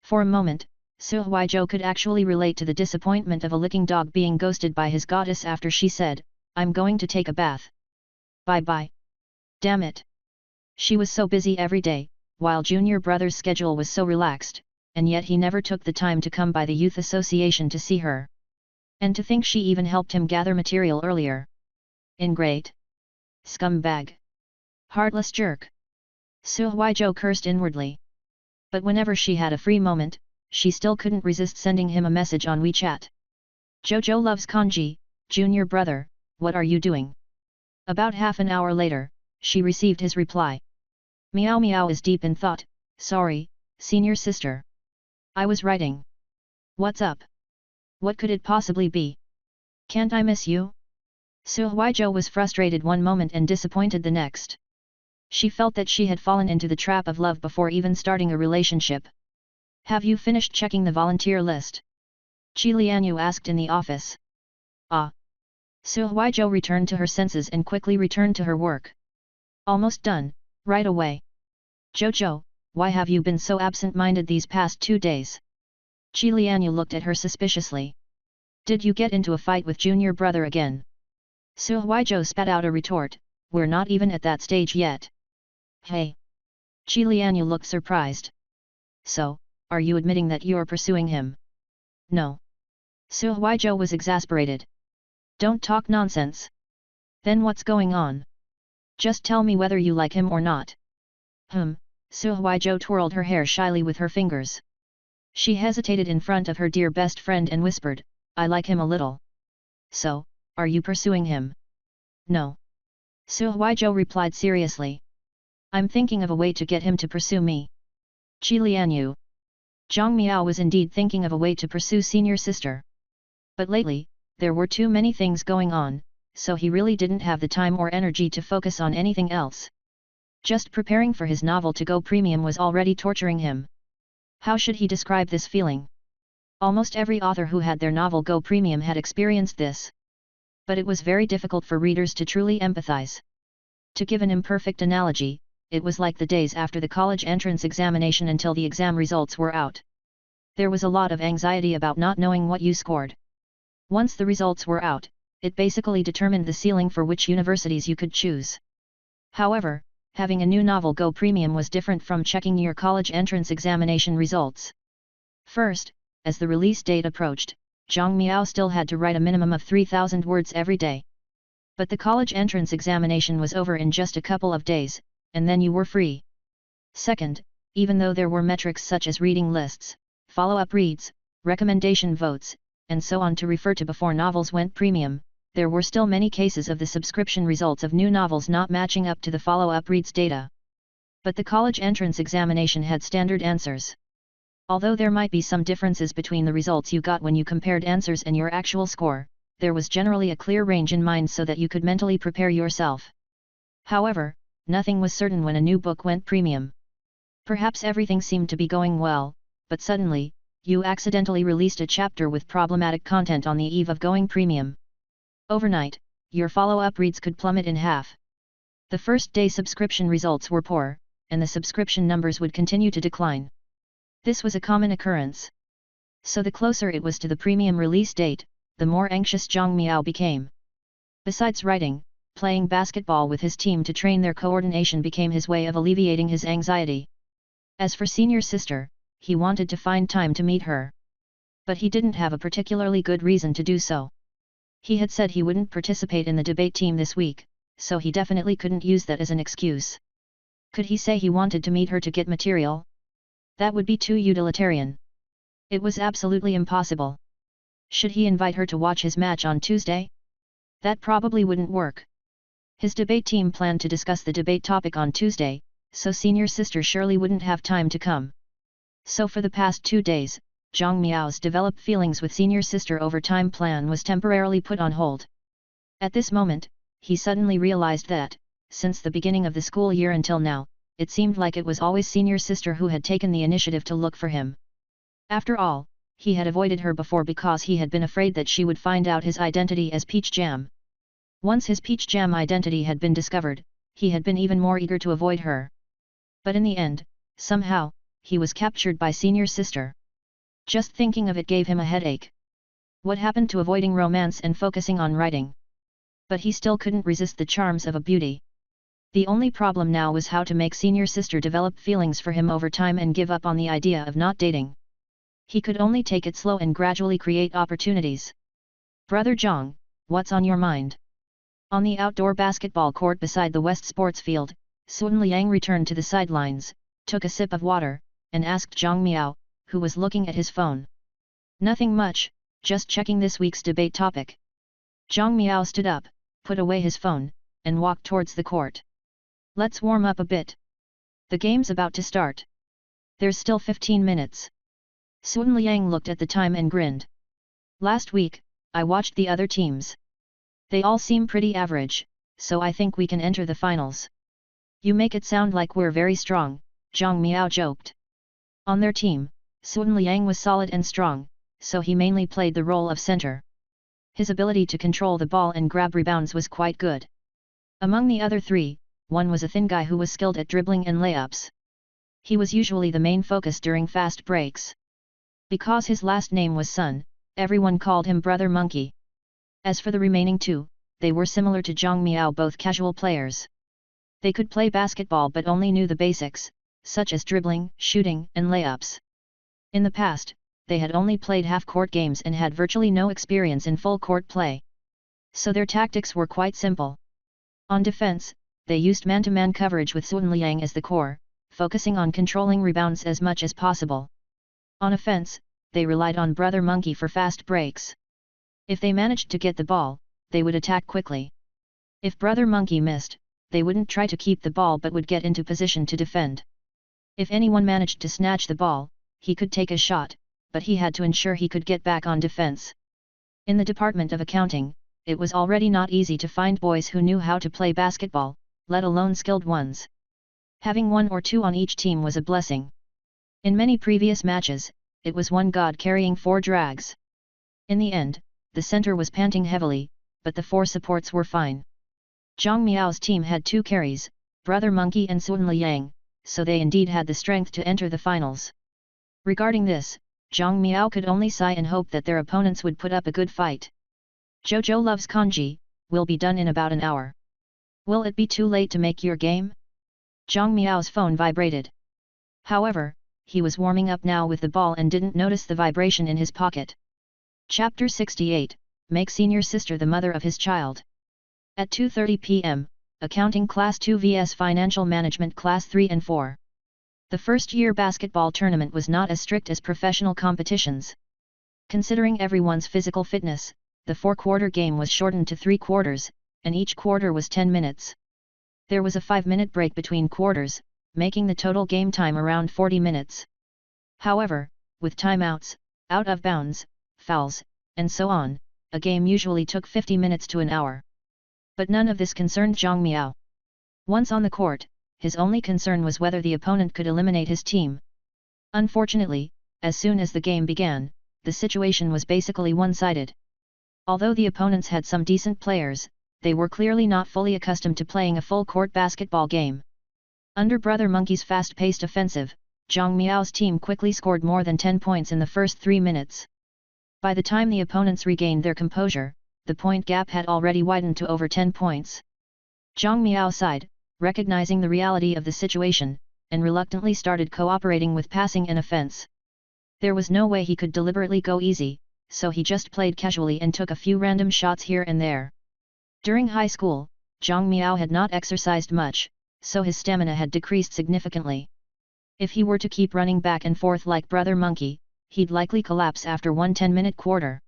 For a moment, Su Huizhou could actually relate to the disappointment of a licking dog being ghosted by his goddess after she said, "I'm going to take a bath. Bye-bye." Damn it! She was so busy every day, while junior brother's schedule was so relaxed, and yet he never took the time to come by the youth association to see her. And to think she even helped him gather material earlier. Ingrate! Scumbag! Heartless jerk! Su Huizhou cursed inwardly. But whenever she had a free moment, she still couldn't resist sending him a message on WeChat. "Jojo loves kanji, junior brother, what are you doing?" About half an hour later, she received his reply. "Meow Meow is deep in thought, sorry, senior sister. I was writing." "What's up? What could it possibly be? Can't I miss you?" Su Huizhou was frustrated one moment and disappointed the next. She felt that she had fallen into the trap of love before even starting a relationship. "Have you finished checking the volunteer list?" Qi Lianyu asked in the office. "Ah." Su Huizhou returned to her senses and quickly returned to her work. "Almost done, right away." "Jojo, why have you been so absent-minded these past 2 days?" Qi Lianyu looked at her suspiciously. "Did you get into a fight with junior brother again?" Su Huizhou spat out a retort, "We're not even at that stage yet." "Hey!" Qi Lianyu looked surprised. "So, are you admitting that you're pursuing him?" "No." Su Huizhou was exasperated. "Don't talk nonsense. Then what's going on? Just tell me whether you like him or not." Su Huizhou twirled her hair shyly with her fingers. She hesitated in front of her dear best friend and whispered, "I like him a little." "So, are you pursuing him?" "No." Su Huizhou replied seriously. "I'm thinking of a way to get him to pursue me." Qi Lianyu. Zhang Miao was indeed thinking of a way to pursue senior sister. But lately, there were too many things going on, so he really didn't have the time or energy to focus on anything else. Just preparing for his novel to go premium was already torturing him. How should he describe this feeling? Almost every author who had their novel go premium had experienced this. But it was very difficult for readers to truly empathize. To give an imperfect analogy, it was like the days after the college entrance examination until the exam results were out. There was a lot of anxiety about not knowing what you scored. Once the results were out, it basically determined the ceiling for which universities you could choose. However, having a new novel go premium was different from checking your college entrance examination results. First, as the release date approached, Zhang Miao still had to write a minimum of 3,000 words every day. But the college entrance examination was over in just a couple of days, and then you were free. Second, even though there were metrics such as reading lists, follow-up reads, recommendation votes, and so on to refer to before novels went premium, there were still many cases of the subscription results of new novels not matching up to the follow-up reads data. But the college entrance examination had standard answers. Although there might be some differences between the results you got when you compared answers and your actual score, there was generally a clear range in mind so that you could mentally prepare yourself. However, nothing was certain when a new book went premium. Perhaps everything seemed to be going well, but suddenly, you accidentally released a chapter with problematic content on the eve of going premium. Overnight, your follow-up reads could plummet in half. The first day subscription results were poor, and the subscription numbers would continue to decline. This was a common occurrence. So the closer it was to the premium release date, the more anxious Zhang Miao became. Besides writing, playing basketball with his team to train their coordination became his way of alleviating his anxiety. As for senior sister, he wanted to find time to meet her. But he didn't have a particularly good reason to do so. He had said he wouldn't participate in the debate team this week, so he definitely couldn't use that as an excuse. Could he say he wanted to meet her to get material? That would be too utilitarian. It was absolutely impossible. Should he invite her to watch his match on Tuesday? That probably wouldn't work. His debate team planned to discuss the debate topic on Tuesday, so senior sister surely wouldn't have time to come. So for the past 2 days, Zhang Miao's developed feelings with senior sister over time plan was temporarily put on hold. At this moment, he suddenly realized that, since the beginning of the school year until now, it seemed like it was always senior sister who had taken the initiative to look for him. After all, he had avoided her before because he had been afraid that she would find out his identity as Peach Jam. Once his Peach Jam identity had been discovered, he had been even more eager to avoid her. But in the end, somehow, he was captured by senior sister. Just thinking of it gave him a headache. What happened to avoiding romance and focusing on writing? But he still couldn't resist the charms of a beauty. The only problem now was how to make senior sister develop feelings for him over time and give up on the idea of not dating. He could only take it slow and gradually create opportunities. Brother Zhang, what's on your mind? On the outdoor basketball court beside the West Sports Field, Sun Liang returned to the sidelines, took a sip of water, and asked Zhang Miao, who was looking at his phone. Nothing much, just checking this week's debate topic. Zhang Miao stood up, put away his phone, and walked towards the court. Let's warm up a bit. The game's about to start. There's still 15 minutes. Sun Liang looked at the time and grinned. Last week, I watched the other teams. They all seem pretty average, so I think we can enter the finals. You make it sound like we're very strong, Zhang Miao joked. On their team, Sun Liang was solid and strong, so he mainly played the role of center. His ability to control the ball and grab rebounds was quite good. Among the other three, one was a thin guy who was skilled at dribbling and layups. He was usually the main focus during fast breaks. Because his last name was Sun, everyone called him Brother Monkey. As for the remaining two, they were similar to Zhang Miao, both casual players. They could play basketball but only knew the basics, such as dribbling, shooting, and layups. In the past, they had only played half-court games and had virtually no experience in full-court play. So their tactics were quite simple. On defense, they used man-to-man coverage with Sun Liang as the core, focusing on controlling rebounds as much as possible. On offense, they relied on Brother Monkey for fast breaks. If they managed to get the ball, they would attack quickly. If Brother Monkey missed, they wouldn't try to keep the ball but would get into position to defend. If anyone managed to snatch the ball, he could take a shot, but he had to ensure he could get back on defense. In the department of accounting, it was already not easy to find boys who knew how to play basketball, let alone skilled ones. Having one or two on each team was a blessing. In many previous matches, it was one god carrying 4 drags. In the end, the center was panting heavily, but the 4 supports were fine. Zhang Miao's team had 2 carries, Brother Monkey and Sun Liang, so they indeed had the strength to enter the finals. Regarding this, Zhang Miao could only sigh and hope that their opponents would put up a good fight. Jojo loves kanji, will be done in about an hour. Will it be too late to make your game? Zhang Miao's phone vibrated. However, he was warming up now with the ball and didn't notice the vibration in his pocket. Chapter 68, Make Senior Sister the Mother of His Child. At 2:30 p.m., Accounting Class 2 vs Financial Management Class 3 and 4. The first-year basketball tournament was not as strict as professional competitions. Considering everyone's physical fitness, the 4-quarter game was shortened to 3 quarters, and each quarter was 10 minutes. There was a 5-minute break between quarters, making the total game time around 40 minutes. However, with timeouts, out of bounds, fouls, and so on, a game usually took 50 minutes to an hour. But none of this concerned Zhang Miao. Once on the court, his only concern was whether the opponent could eliminate his team. Unfortunately, as soon as the game began, the situation was basically one-sided. Although the opponents had some decent players, they were clearly not fully accustomed to playing a full-court basketball game. Under Brother Monkey's fast-paced offensive, Zhang Miao's team quickly scored more than 10 points in the first 3 minutes. By the time the opponents regained their composure, the point gap had already widened to over 10 points. Zhang Miao sighed, recognizing the reality of the situation, and reluctantly started cooperating with passing and offense. There was no way he could deliberately go easy, so he just played casually and took a few random shots here and there. During high school, Zhang Miao had not exercised much, so his stamina had decreased significantly. If he were to keep running back and forth like Brother Monkey, he'd likely collapse after one 10-minute quarter.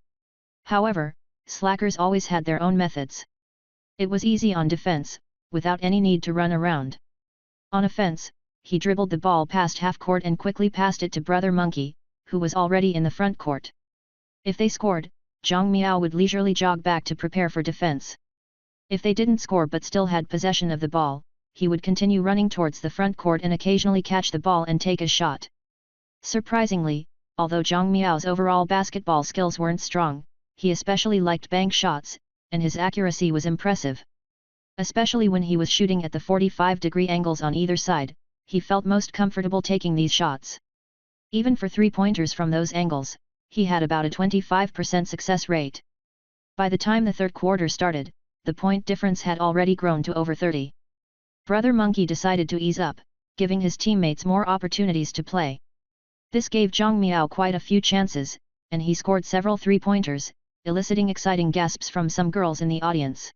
However, slackers always had their own methods. It was easy on defense, without any need to run around. On offense, he dribbled the ball past half-court and quickly passed it to Brother Monkey, who was already in the front court. If they scored, Zhang Miao would leisurely jog back to prepare for defense. If they didn't score but still had possession of the ball, he would continue running towards the front court and occasionally catch the ball and take a shot. Surprisingly, although Zhang Miao's overall basketball skills weren't strong, he especially liked bank shots, and his accuracy was impressive. Especially when he was shooting at the 45-degree angles on either side, he felt most comfortable taking these shots. Even for three-pointers from those angles, he had about a 25% success rate. By the time the third quarter started, the point difference had already grown to over 30. Brother Monkey decided to ease up, giving his teammates more opportunities to play. This gave Zhang Miao quite a few chances, and he scored several three-pointers, eliciting exciting gasps from some girls in the audience.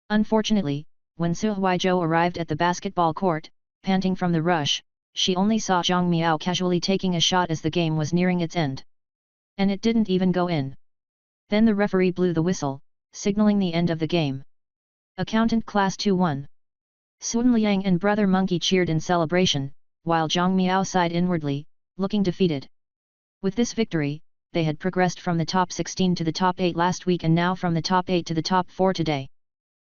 Unfortunately, when Su Huizhou arrived at the basketball court, panting from the rush, she only saw Zhang Miao casually taking a shot as the game was nearing its end. And it didn't even go in. Then the referee blew the whistle, signaling the end of the game. Accountant Class 2-1. Sun Liang and Brother Monkey cheered in celebration, while Zhang Miao sighed inwardly, looking defeated. With this victory, they had progressed from the top 16 to the top 8 last week and now from the top 8 to the top 4 today.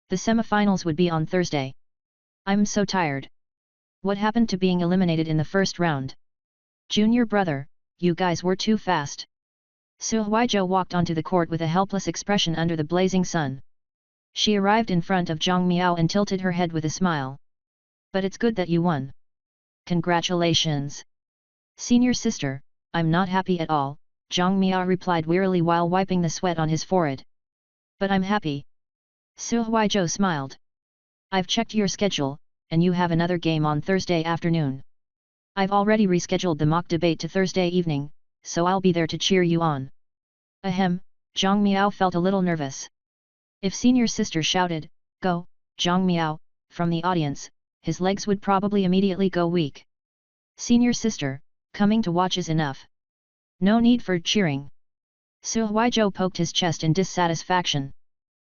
The semifinals would be on Thursday. I'm so tired. What happened to being eliminated in the first round? Junior brother, you guys were too fast. Su Huizhou walked onto the court with a helpless expression under the blazing sun. She arrived in front of Zhang Miao and tilted her head with a smile. But it's good that you won. Congratulations. Senior sister, I'm not happy at all, Zhang Miao replied wearily while wiping the sweat on his forehead. But I'm happy. Su Huizhou smiled. I've checked your schedule, and you have another game on Thursday afternoon. I've already rescheduled the mock debate to Thursday evening, so I'll be there to cheer you on. Ahem, Zhang Miao felt a little nervous. If senior sister shouted, "Go, Zhang Miao," from the audience, his legs would probably immediately go weak. Senior sister, coming to watch is enough. No need for cheering. Su Huizhou poked his chest in dissatisfaction.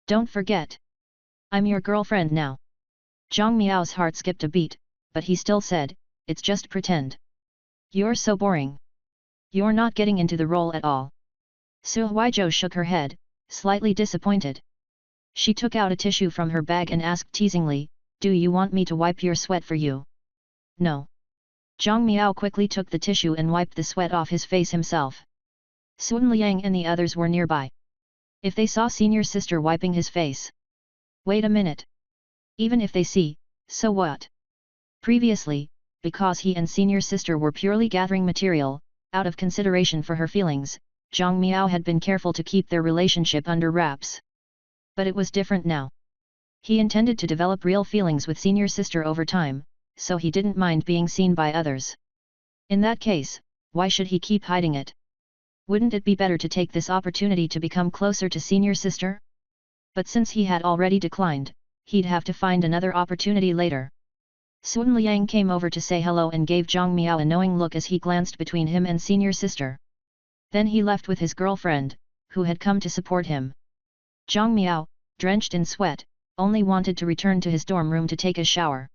Don't forget. I'm your girlfriend now. Zhang Miao's heart skipped a beat, but he still said, it's just pretend. You're so boring. You're not getting into the role at all. Su Huizhou shook her head, slightly disappointed. She took out a tissue from her bag and asked teasingly, do you want me to wipe your sweat for you? No. Zhang Miao quickly took the tissue and wiped the sweat off his face himself. Sun Liang and the others were nearby. If they saw senior sister wiping his face. Wait a minute. Even if they see, so what? Previously, because he and senior sister were purely gathering material, out of consideration for her feelings, Zhang Miao had been careful to keep their relationship under wraps. But it was different now. He intended to develop real feelings with senior sister over time, so he didn't mind being seen by others. In that case, why should he keep hiding it? Wouldn't it be better to take this opportunity to become closer to senior sister? But since he had already declined, he'd have to find another opportunity later. Sun Liang came over to say hello and gave Zhang Miao a knowing look as he glanced between him and senior sister. Then he left with his girlfriend, who had come to support him. Zhang Miao, drenched in sweat, only wanted to return to his dorm room to take a shower.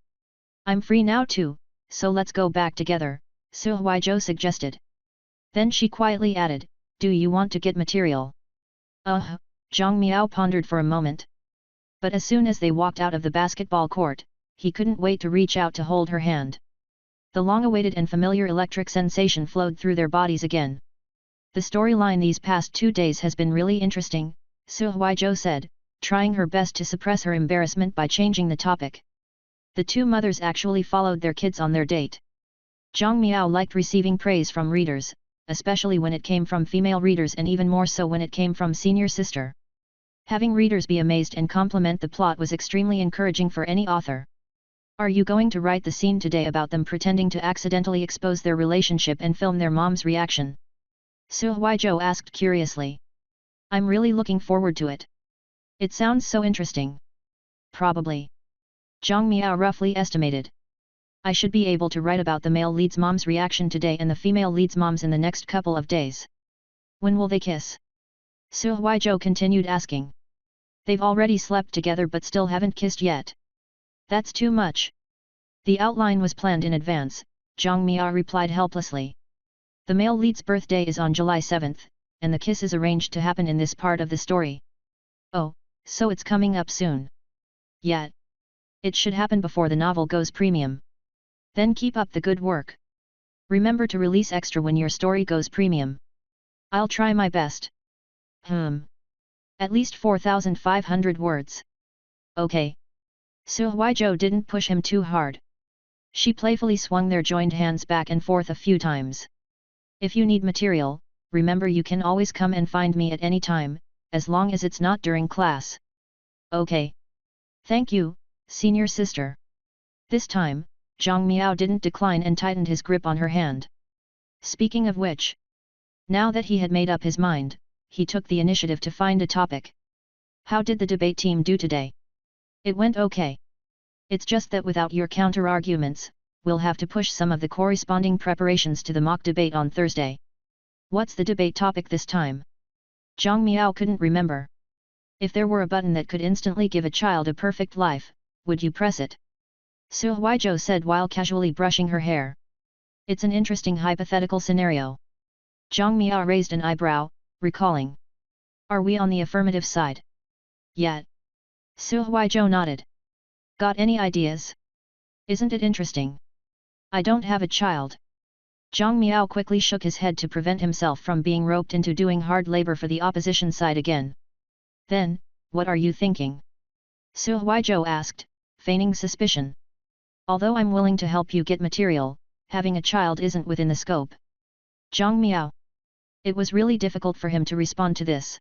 I'm free now too, so let's go back together, Su Huizhou suggested. Then she quietly added, do you want to get material? Zhang Miao pondered for a moment. But as soon as they walked out of the basketball court, he couldn't wait to reach out to hold her hand. The long-awaited and familiar electric sensation flowed through their bodies again. The storyline these past 2 days has been really interesting, Su Huizhou said, trying her best to suppress her embarrassment by changing the topic. The two mothers actually followed their kids on their date. Zhang Miao liked receiving praise from readers, especially when it came from female readers and even more so when it came from senior sister. Having readers be amazed and compliment the plot was extremely encouraging for any author. Are you going to write the scene today about them pretending to accidentally expose their relationship and film their mom's reaction? Su Huizhou asked curiously. I'm really looking forward to it. It sounds so interesting. Probably. Zhang Miao roughly estimated. I should be able to write about the male lead's mom's reaction today and the female lead's mom's in the next couple of days. When will they kiss? Su Huizhou continued asking. They've already slept together but still haven't kissed yet. That's too much. The outline was planned in advance, Zhang Miao replied helplessly. The male lead's birthday is on July 7th, and the kiss is arranged to happen in this part of the story. Oh, so it's coming up soon. Yet. It should happen before the novel goes premium. Then keep up the good work. Remember to release extra when your story goes premium. I'll try my best. At least 4,500 words. Okay. Su Huizhou didn't push him too hard. She playfully swung their joined hands back and forth a few times. If you need material, remember you can always come and find me at any time, as long as it's not during class. Okay. Thank you, senior sister. This time, Zhang Miao didn't decline and tightened his grip on her hand. Speaking of which, now that he had made up his mind, he took the initiative to find a topic. How did the debate team do today? It went okay. It's just that without your counter-arguments, we'll have to push some of the corresponding preparations to the mock debate on Thursday. What's the debate topic this time? Zhang Miao couldn't remember. If there were a button that could instantly give a child a perfect life, would you press it? Su Huizhou said while casually brushing her hair. It's an interesting hypothetical scenario. Zhang Miao raised an eyebrow, recalling. Are we on the affirmative side? Yet. Su Huizhou nodded. Got any ideas? Isn't it interesting? I don't have a child. Zhang Miao quickly shook his head to prevent himself from being roped into doing hard labor for the opposition side again. Then, what are you thinking? Su Huizhou asked, feigning suspicion. Although I'm willing to help you get material, having a child isn't within the scope. Zhang Miao. It was really difficult for him to respond to this.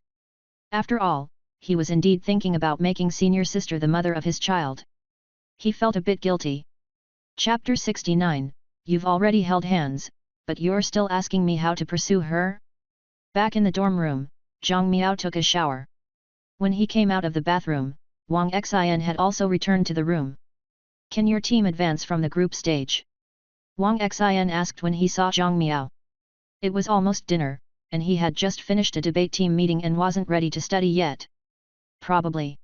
After all, he was indeed thinking about making senior sister the mother of his child. He felt a bit guilty. Chapter 69, You've already held hands, but you're still asking me how to pursue her? Back in the dorm room, Zhang Miao took a shower. When he came out of the bathroom, Wang Xin had also returned to the room. Can your team advance from the group stage? Wang Xin asked when he saw Zhang Miao. It was almost dinner, and he had just finished a debate team meeting and wasn't ready to study yet. Probably.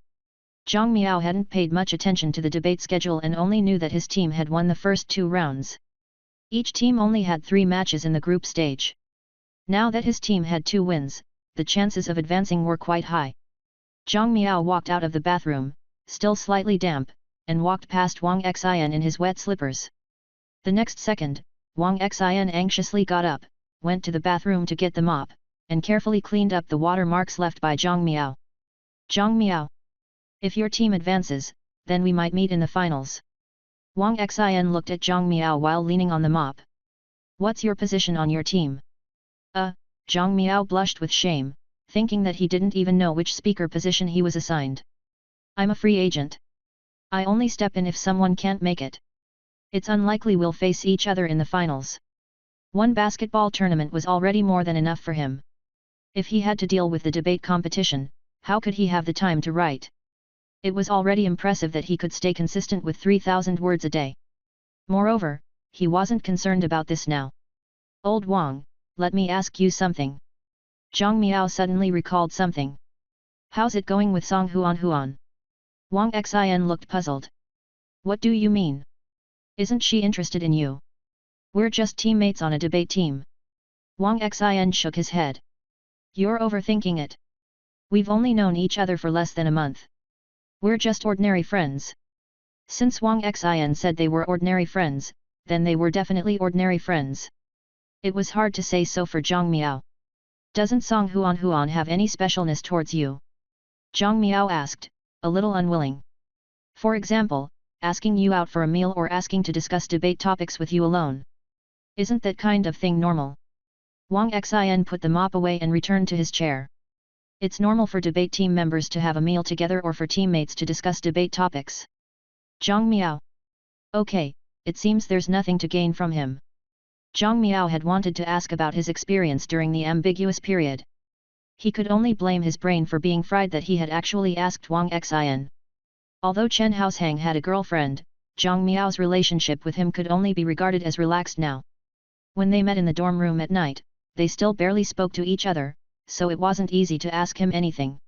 Zhang Miao hadn't paid much attention to the debate schedule and only knew that his team had won the first 2 rounds. Each team only had 3 matches in the group stage. Now that his team had 2 wins, the chances of advancing were quite high. Zhang Miao walked out of the bathroom, still slightly damp, and walked past Wang Xin in his wet slippers. The next second, Wang Xin anxiously got up, went to the bathroom to get the mop, and carefully cleaned up the watermarks left by Zhang Miao. Zhang Miao. If your team advances, then we might meet in the finals. Wang Xin looked at Zhang Miao while leaning on the mop. What's your position on your team? Zhang Miao blushed with shame, thinking that he didn't even know which speaker position he was assigned. I'm a free agent. I only step in if someone can't make it. It's unlikely we'll face each other in the finals. One basketball tournament was already more than enough for him. If he had to deal with the debate competition, how could he have the time to write? It was already impressive that he could stay consistent with 3,000 words a day. Moreover, he wasn't concerned about this now. Old Wang, let me ask you something. Zhang Miao suddenly recalled something. How's it going with Song Huan? Wang Xin looked puzzled. What do you mean? Isn't she interested in you? We're just teammates on a debate team. Wang Xin shook his head. You're overthinking it. We've only known each other for less than a month. We're just ordinary friends. Since Wang Xin said they were ordinary friends, then they were definitely ordinary friends. It was hard to say so for Zhang Miao. Doesn't Song Huan have any specialness towards you? Zhang Miao asked, a little unwilling. For example, asking you out for a meal or asking to discuss debate topics with you alone. Isn't that kind of thing normal? Wang Xin put the mop away and returned to his chair. It's normal for debate team members to have a meal together or for teammates to discuss debate topics. Zhang Miao. Okay, it seems there's nothing to gain from him. Zhang Miao had wanted to ask about his experience during the ambiguous period. He could only blame his brain for being fried that he had actually asked Wang Xin. Although Chen Haoshang had a girlfriend, Zhang Miao's relationship with him could only be regarded as relaxed now. When they met in the dorm room at night, they still barely spoke to each other, so it wasn't easy to ask him anything.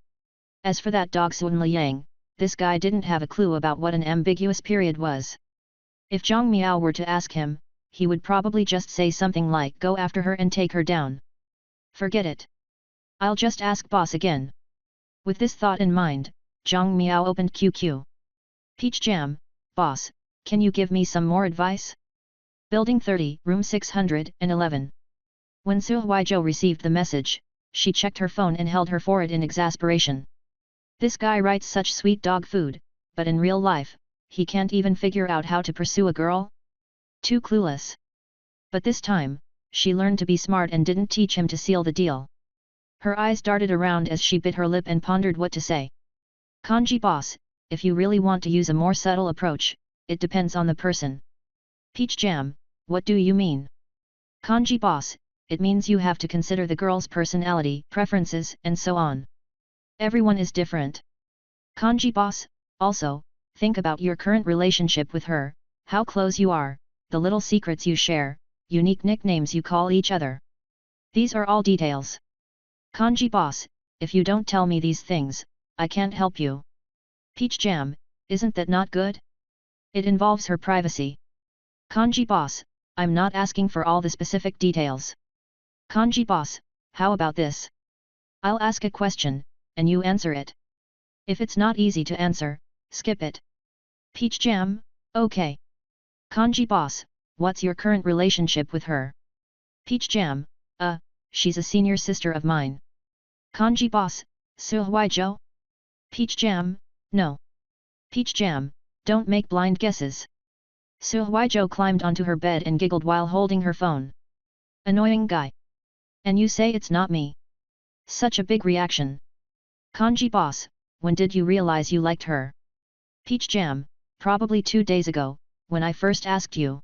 As for that dog Sun Liang, this guy didn't have a clue about what an ambiguous period was. If Zhang Miao were to ask him, he would probably just say something like go after her and take her down. Forget it. I'll just ask boss again. With this thought in mind, Zhang Miao opened QQ. Peach Jam, boss, can you give me some more advice? Building 30, room 611. When Su Huizhou received the message, she checked her phone and held her forehead in exasperation. This guy writes such sweet dog food, but in real life, he can't even figure out how to pursue a girl? Too clueless. But this time, she learned to be smart and didn't teach him to seal the deal. Her eyes darted around as she bit her lip and pondered what to say. Kanji boss, if you really want to use a more subtle approach, it depends on the person. Peach Jam, what do you mean? Kanji boss, it means you have to consider the girl's personality, preferences, and so on. Everyone is different. Kanji boss, also, think about your current relationship with her, how close you are, the little secrets you share, unique nicknames you call each other. These are all details. Kanji boss, if you don't tell me these things, I can't help you. Peach Jam, isn't that not good? It involves her privacy. Kanji boss, I'm not asking for all the specific details. Kanji boss, how about this? I'll ask a question, and you answer it. If it's not easy to answer, skip it. Peach Jam, okay. Kanji boss, what's your current relationship with her? Peach Jam, she's a senior sister of mine. Kanji boss, Su Huizhou? Peach Jam, no. Peach Jam, don't make blind guesses. Su Huizhou climbed onto her bed and giggled while holding her phone. Annoying guy. And you say it's not me. Such a big reaction. Kanji boss, when did you realize you liked her? Peach Jam, probably 2 days ago, when I first asked you.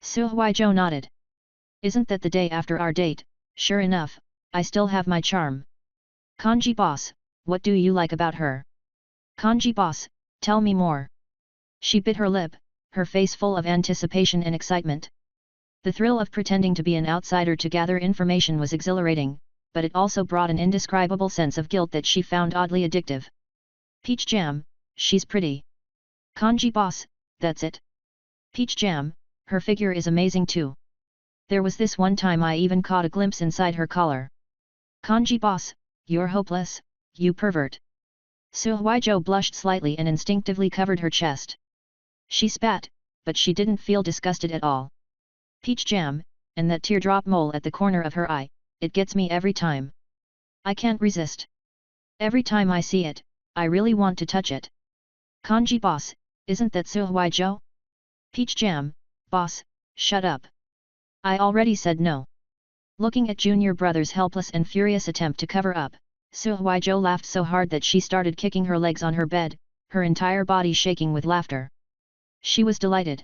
Su Huizhou nodded. Isn't that the day after our date? Sure enough, I still have my charm. Kanji boss, what do you like about her? Kanji boss, tell me more. She bit her lip, her face full of anticipation and excitement. The thrill of pretending to be an outsider to gather information was exhilarating, but it also brought an indescribable sense of guilt that she found oddly addictive. Peach Jam, she's pretty. Kanji boss, that's it. Peach Jam, her figure is amazing too. There was this one time I even caught a glimpse inside her collar. Kanji boss, you're hopeless, you pervert. Su Huizhou blushed slightly and instinctively covered her chest. She spat, but she didn't feel disgusted at all. Peach Jam, and that teardrop mole at the corner of her eye, it gets me every time. I can't resist. Every time I see it, I really want to touch it. Kanji boss, isn't that Su Huizhou? Peach Jam, boss, shut up. I already said no. Looking at junior brother's helpless and furious attempt to cover up, Su Huizhou laughed so hard that she started kicking her legs on her bed, her entire body shaking with laughter. She was delighted.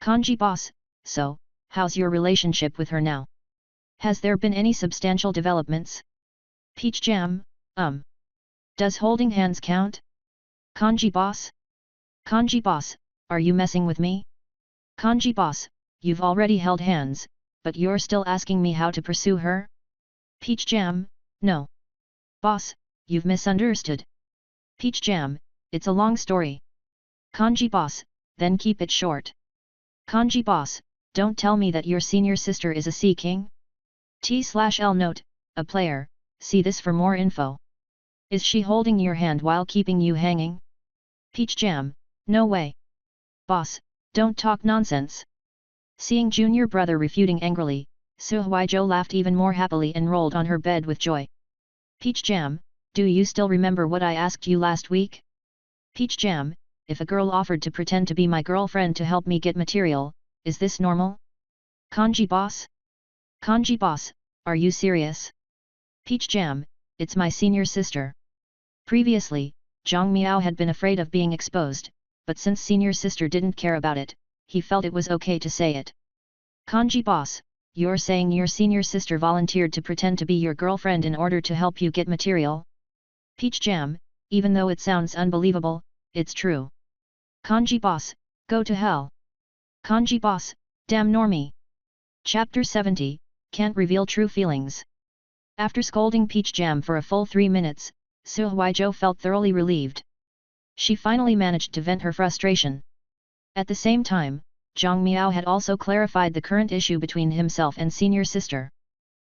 Kanji boss, so, how's your relationship with her now? Has there been any substantial developments? Peach Jam, Does holding hands count? Kanji boss? Kanji boss, are you messing with me? Kanji boss, you've already held hands, but you're still asking me how to pursue her? Peach Jam, no. Boss, you've misunderstood. Peach Jam, it's a long story. Kanji boss, then keep it short. Kanji boss, don't tell me that your senior sister is a sea king? T/L note, a player, see this for more info. Is she holding your hand while keeping you hanging? Peach Jam, no way. Boss, don't talk nonsense. Seeing junior brother refuting angrily, Su Huizhou laughed even more happily and rolled on her bed with joy. Peach Jam, do you still remember what I asked you last week? Peach Jam, if a girl offered to pretend to be my girlfriend to help me get material, is this normal? Kanji boss? Kanji boss, are you serious? Peach Jam, it's my senior sister. Previously, Zhang Miao had been afraid of being exposed, but since senior sister didn't care about it, he felt it was okay to say it. Kanji boss, you're saying your senior sister volunteered to pretend to be your girlfriend in order to help you get material? Peach Jam, even though it sounds unbelievable, it's true. Kanji boss, go to hell. Kanji boss, damn normie. Chapter 70, Can't Reveal True Feelings. After scolding Peach Jam for a full 3 minutes, Su Huizhou felt thoroughly relieved. She finally managed to vent her frustration. At the same time, Zhang Miao had also clarified the current issue between himself and senior sister.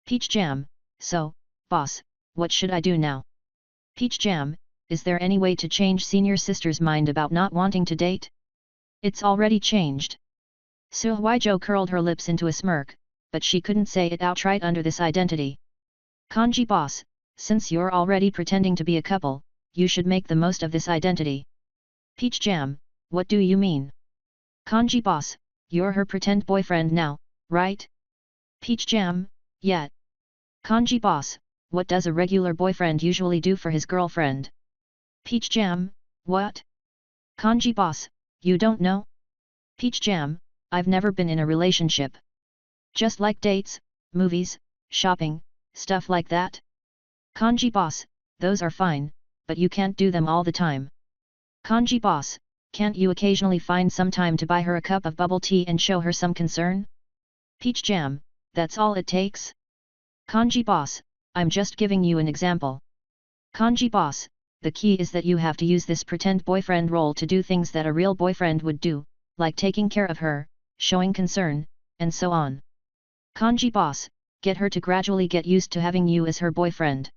Peach Jam, so, boss, what should I do now? Peach Jam, is there any way to change senior sister's mind about not wanting to date? It's already changed. Su Huizhou curled her lips into a smirk, but she couldn't say it outright under this identity. Kanji boss, since you're already pretending to be a couple, you should make the most of this identity. Peach Jam, what do you mean? Kanji boss, you're her pretend boyfriend now, right? Peach Jam, yeah. Kanji boss, what does a regular boyfriend usually do for his girlfriend? Peach Jam, what? Kanji boss, you don't know? Peach Jam, I've never been in a relationship. Just like dates, movies, shopping, stuff like that? Kanji boss, those are fine, but you can't do them all the time. Kanji boss, can't you occasionally find some time to buy her a cup of bubble tea and show her some concern? Peach Jam, that's all it takes? Kanji boss, I'm just giving you an example. Kanji boss, the key is that you have to use this pretend boyfriend role to do things that a real boyfriend would do, like taking care of her, showing concern, and so on. Kanji boss, get her to gradually get used to having you as her boyfriend.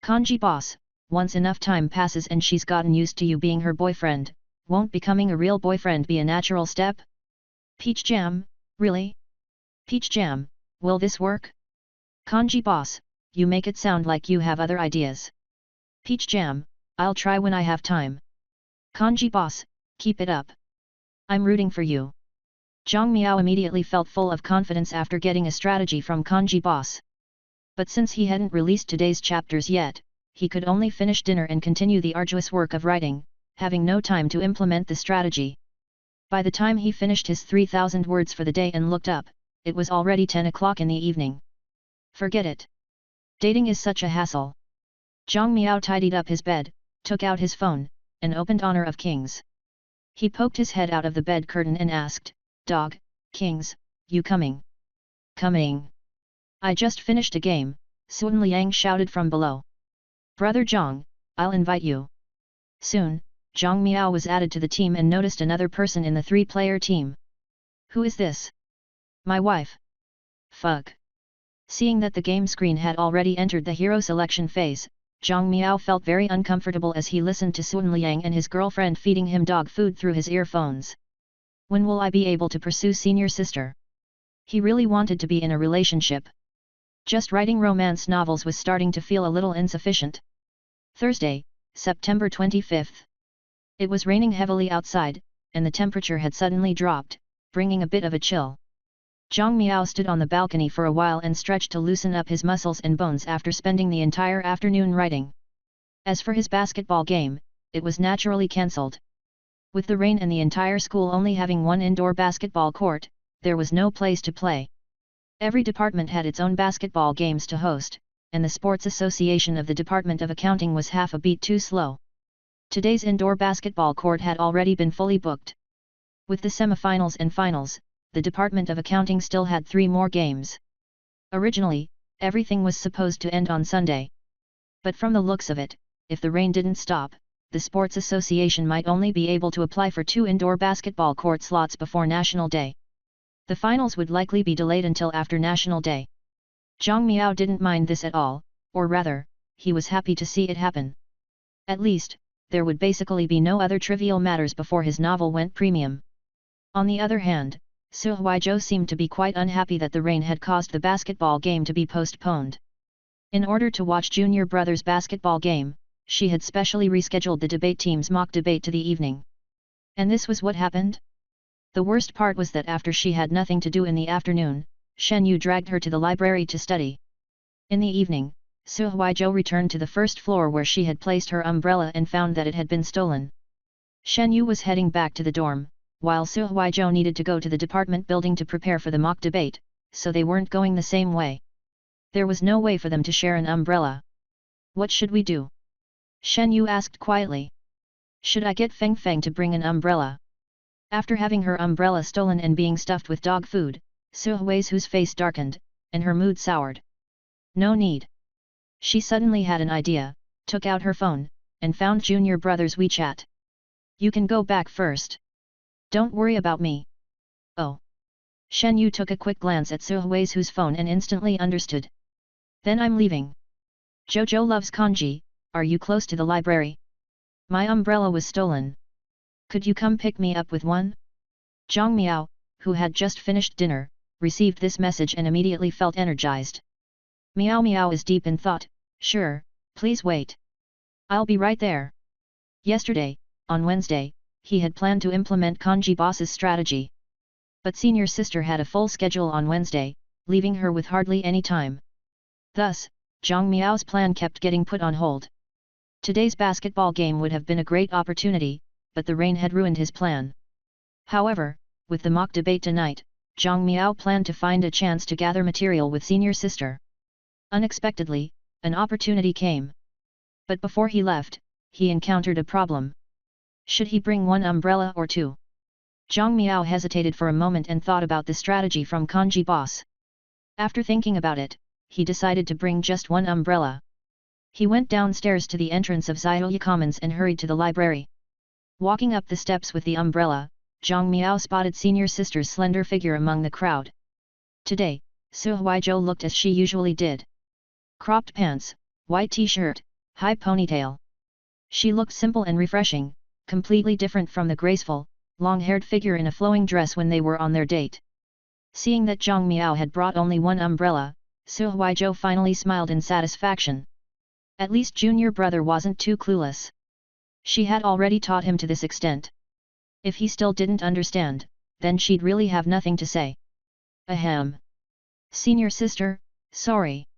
Kanji boss, once enough time passes and she's gotten used to you being her boyfriend, won't becoming a real boyfriend be a natural step? Peach Jam, really? Peach Jam, will this work? Kanji boss, you make it sound like you have other ideas. Peach Jam, I'll try when I have time. Kanji boss, keep it up. I'm rooting for you. Zhang Miao immediately felt full of confidence after getting a strategy from Kanji boss. But since he hadn't released today's chapters yet, he could only finish dinner and continue the arduous work of writing, having no time to implement the strategy. By the time he finished his 3,000 words for the day and looked up, it was already 10 o'clock in the evening. Forget it. Dating is such a hassle. Zhang Miao tidied up his bed, took out his phone, and opened Honor of Kings. He poked his head out of the bed curtain and asked, Dog, Kings, you coming? Coming. I just finished a game, Sun Liang shouted from below. Brother Zhang, I'll invite you. Soon, Zhang Miao was added to the team and noticed another person in the 3-player team. Who is this? My wife. Fuck. Seeing that the game screen had already entered the hero selection phase, Zhang Miao felt very uncomfortable as he listened to Sun Liang and his girlfriend feeding him dog food through his earphones. When will I be able to pursue senior sister? He really wanted to be in a relationship. Just writing romance novels was starting to feel a little insufficient. Thursday, September 25th. It was raining heavily outside, and the temperature had suddenly dropped, bringing a bit of a chill. Zhang Miao stood on the balcony for a while and stretched to loosen up his muscles and bones after spending the entire afternoon writing. As for his basketball game, it was naturally cancelled. With the rain and the entire school only having one indoor basketball court, there was no place to play. Every department had its own basketball games to host, and the Sports Association of the Department of Accounting was half a beat too slow. Today's indoor basketball court had already been fully booked. With the semifinals and finals, the Department of Accounting still had 3 more games. Originally, everything was supposed to end on Sunday. But from the looks of it, if the rain didn't stop, the Sports Association might only be able to apply for 2 indoor basketball court slots before National Day. The finals would likely be delayed until after National Day. Zhang Miao didn't mind this at all, or rather, he was happy to see it happen. At least, there would basically be no other trivial matters before his novel went premium. On the other hand, Su Huizhou seemed to be quite unhappy that the rain had caused the basketball game to be postponed. In order to watch Junior Brothers' basketball game, she had specially rescheduled the debate team's mock debate to the evening. And this was what happened? The worst part was that after she had nothing to do in the afternoon, Shen Yu dragged her to the library to study. In the evening, Su Huizhou returned to the first floor where she had placed her umbrella and found that it had been stolen. Shen Yu was heading back to the dorm, while Su Huizhou needed to go to the department building to prepare for the mock debate, so they weren't going the same way. There was no way for them to share an umbrella. What should we do? Shen Yu asked quietly. Should I get Feng Feng to bring an umbrella? After having her umbrella stolen and being stuffed with dog food, Su Hui's face darkened, and her mood soured. No need. She suddenly had an idea, took out her phone, and found junior brother's WeChat. You can go back first. Don't worry about me. Oh. Shen Yu took a quick glance at Su Hui's phone and instantly understood. Then I'm leaving. Jojo loves kanji, are you close to the library? My umbrella was stolen. Could you come pick me up with one? Zhang Miao, who had just finished dinner, received this message and immediately felt energized. Miao Miao is deep in thought, sure, please wait. I'll be right there. Yesterday, on Wednesday, he had planned to implement Kanji boss's strategy. But senior sister had a full schedule on Wednesday, leaving her with hardly any time. Thus, Zhang Miao's plan kept getting put on hold. Today's basketball game would have been a great opportunity, but the rain had ruined his plan. However, with the mock debate tonight, Zhang Miao planned to find a chance to gather material with senior sister. Unexpectedly, an opportunity came. But before he left, he encountered a problem. Should he bring one umbrella or two? Zhang Miao hesitated for a moment and thought about the strategy from Kanji boss. After thinking about it, he decided to bring just one umbrella. He went downstairs to the entrance of Zioya Commons and hurried to the library. Walking up the steps with the umbrella, Zhang Miao spotted senior sister's slender figure among the crowd. Today, Su Huizhou looked as she usually did. Cropped pants, white t-shirt, high ponytail. She looked simple and refreshing, completely different from the graceful, long-haired figure in a flowing dress when they were on their date. Seeing that Zhang Miao had brought only one umbrella, Su Huizhou finally smiled in satisfaction. At least junior brother wasn't too clueless. She had already taught him to this extent. If he still didn't understand, then she'd really have nothing to say. Ahem. Senior sister, sorry.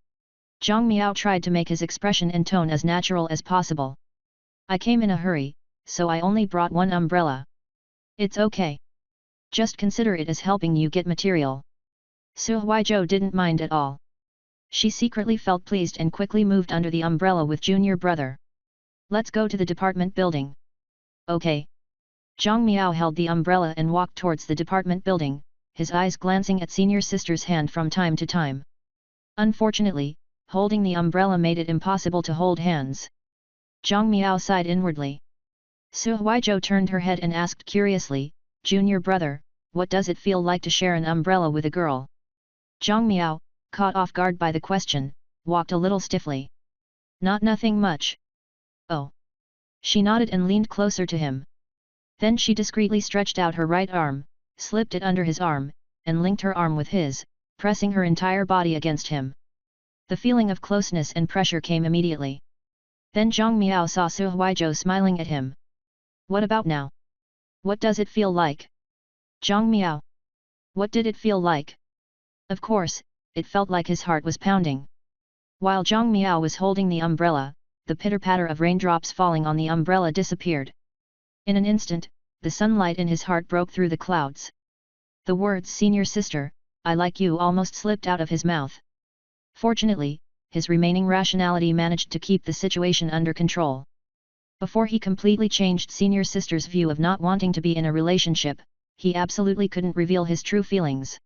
Zhang Miao tried to make his expression and tone as natural as possible. I came in a hurry, so I only brought one umbrella. It's okay. Just consider it as helping you get material. Su Huizhou didn't mind at all. She secretly felt pleased and quickly moved under the umbrella with junior brother. Let's go to the department building. Okay. Zhang Miao held the umbrella and walked towards the department building, his eyes glancing at senior sister's hand from time to time. Unfortunately, holding the umbrella made it impossible to hold hands. Zhang Miao sighed inwardly. Su Huizhou turned her head and asked curiously, Junior brother, what does it feel like to share an umbrella with a girl? Zhang Miao, caught off guard by the question, walked a little stiffly. Nothing much. Oh. She nodded and leaned closer to him. Then she discreetly stretched out her right arm, slipped it under his arm, and linked her arm with his, pressing her entire body against him. The feeling of closeness and pressure came immediately. Then Zhang Miao saw Su Huizhou smiling at him. What about now? What does it feel like? Zhang Miao. What did it feel like? Of course, it felt like his heart was pounding. While Zhang Miao was holding the umbrella, the pitter-patter of raindrops falling on the umbrella disappeared. In an instant, the sunlight in his heart broke through the clouds. The words "Senior sister, I like you" almost slipped out of his mouth. Fortunately, his remaining rationality managed to keep the situation under control. Before he completely changed senior sister's view of not wanting to be in a relationship, he absolutely couldn't reveal his true feelings.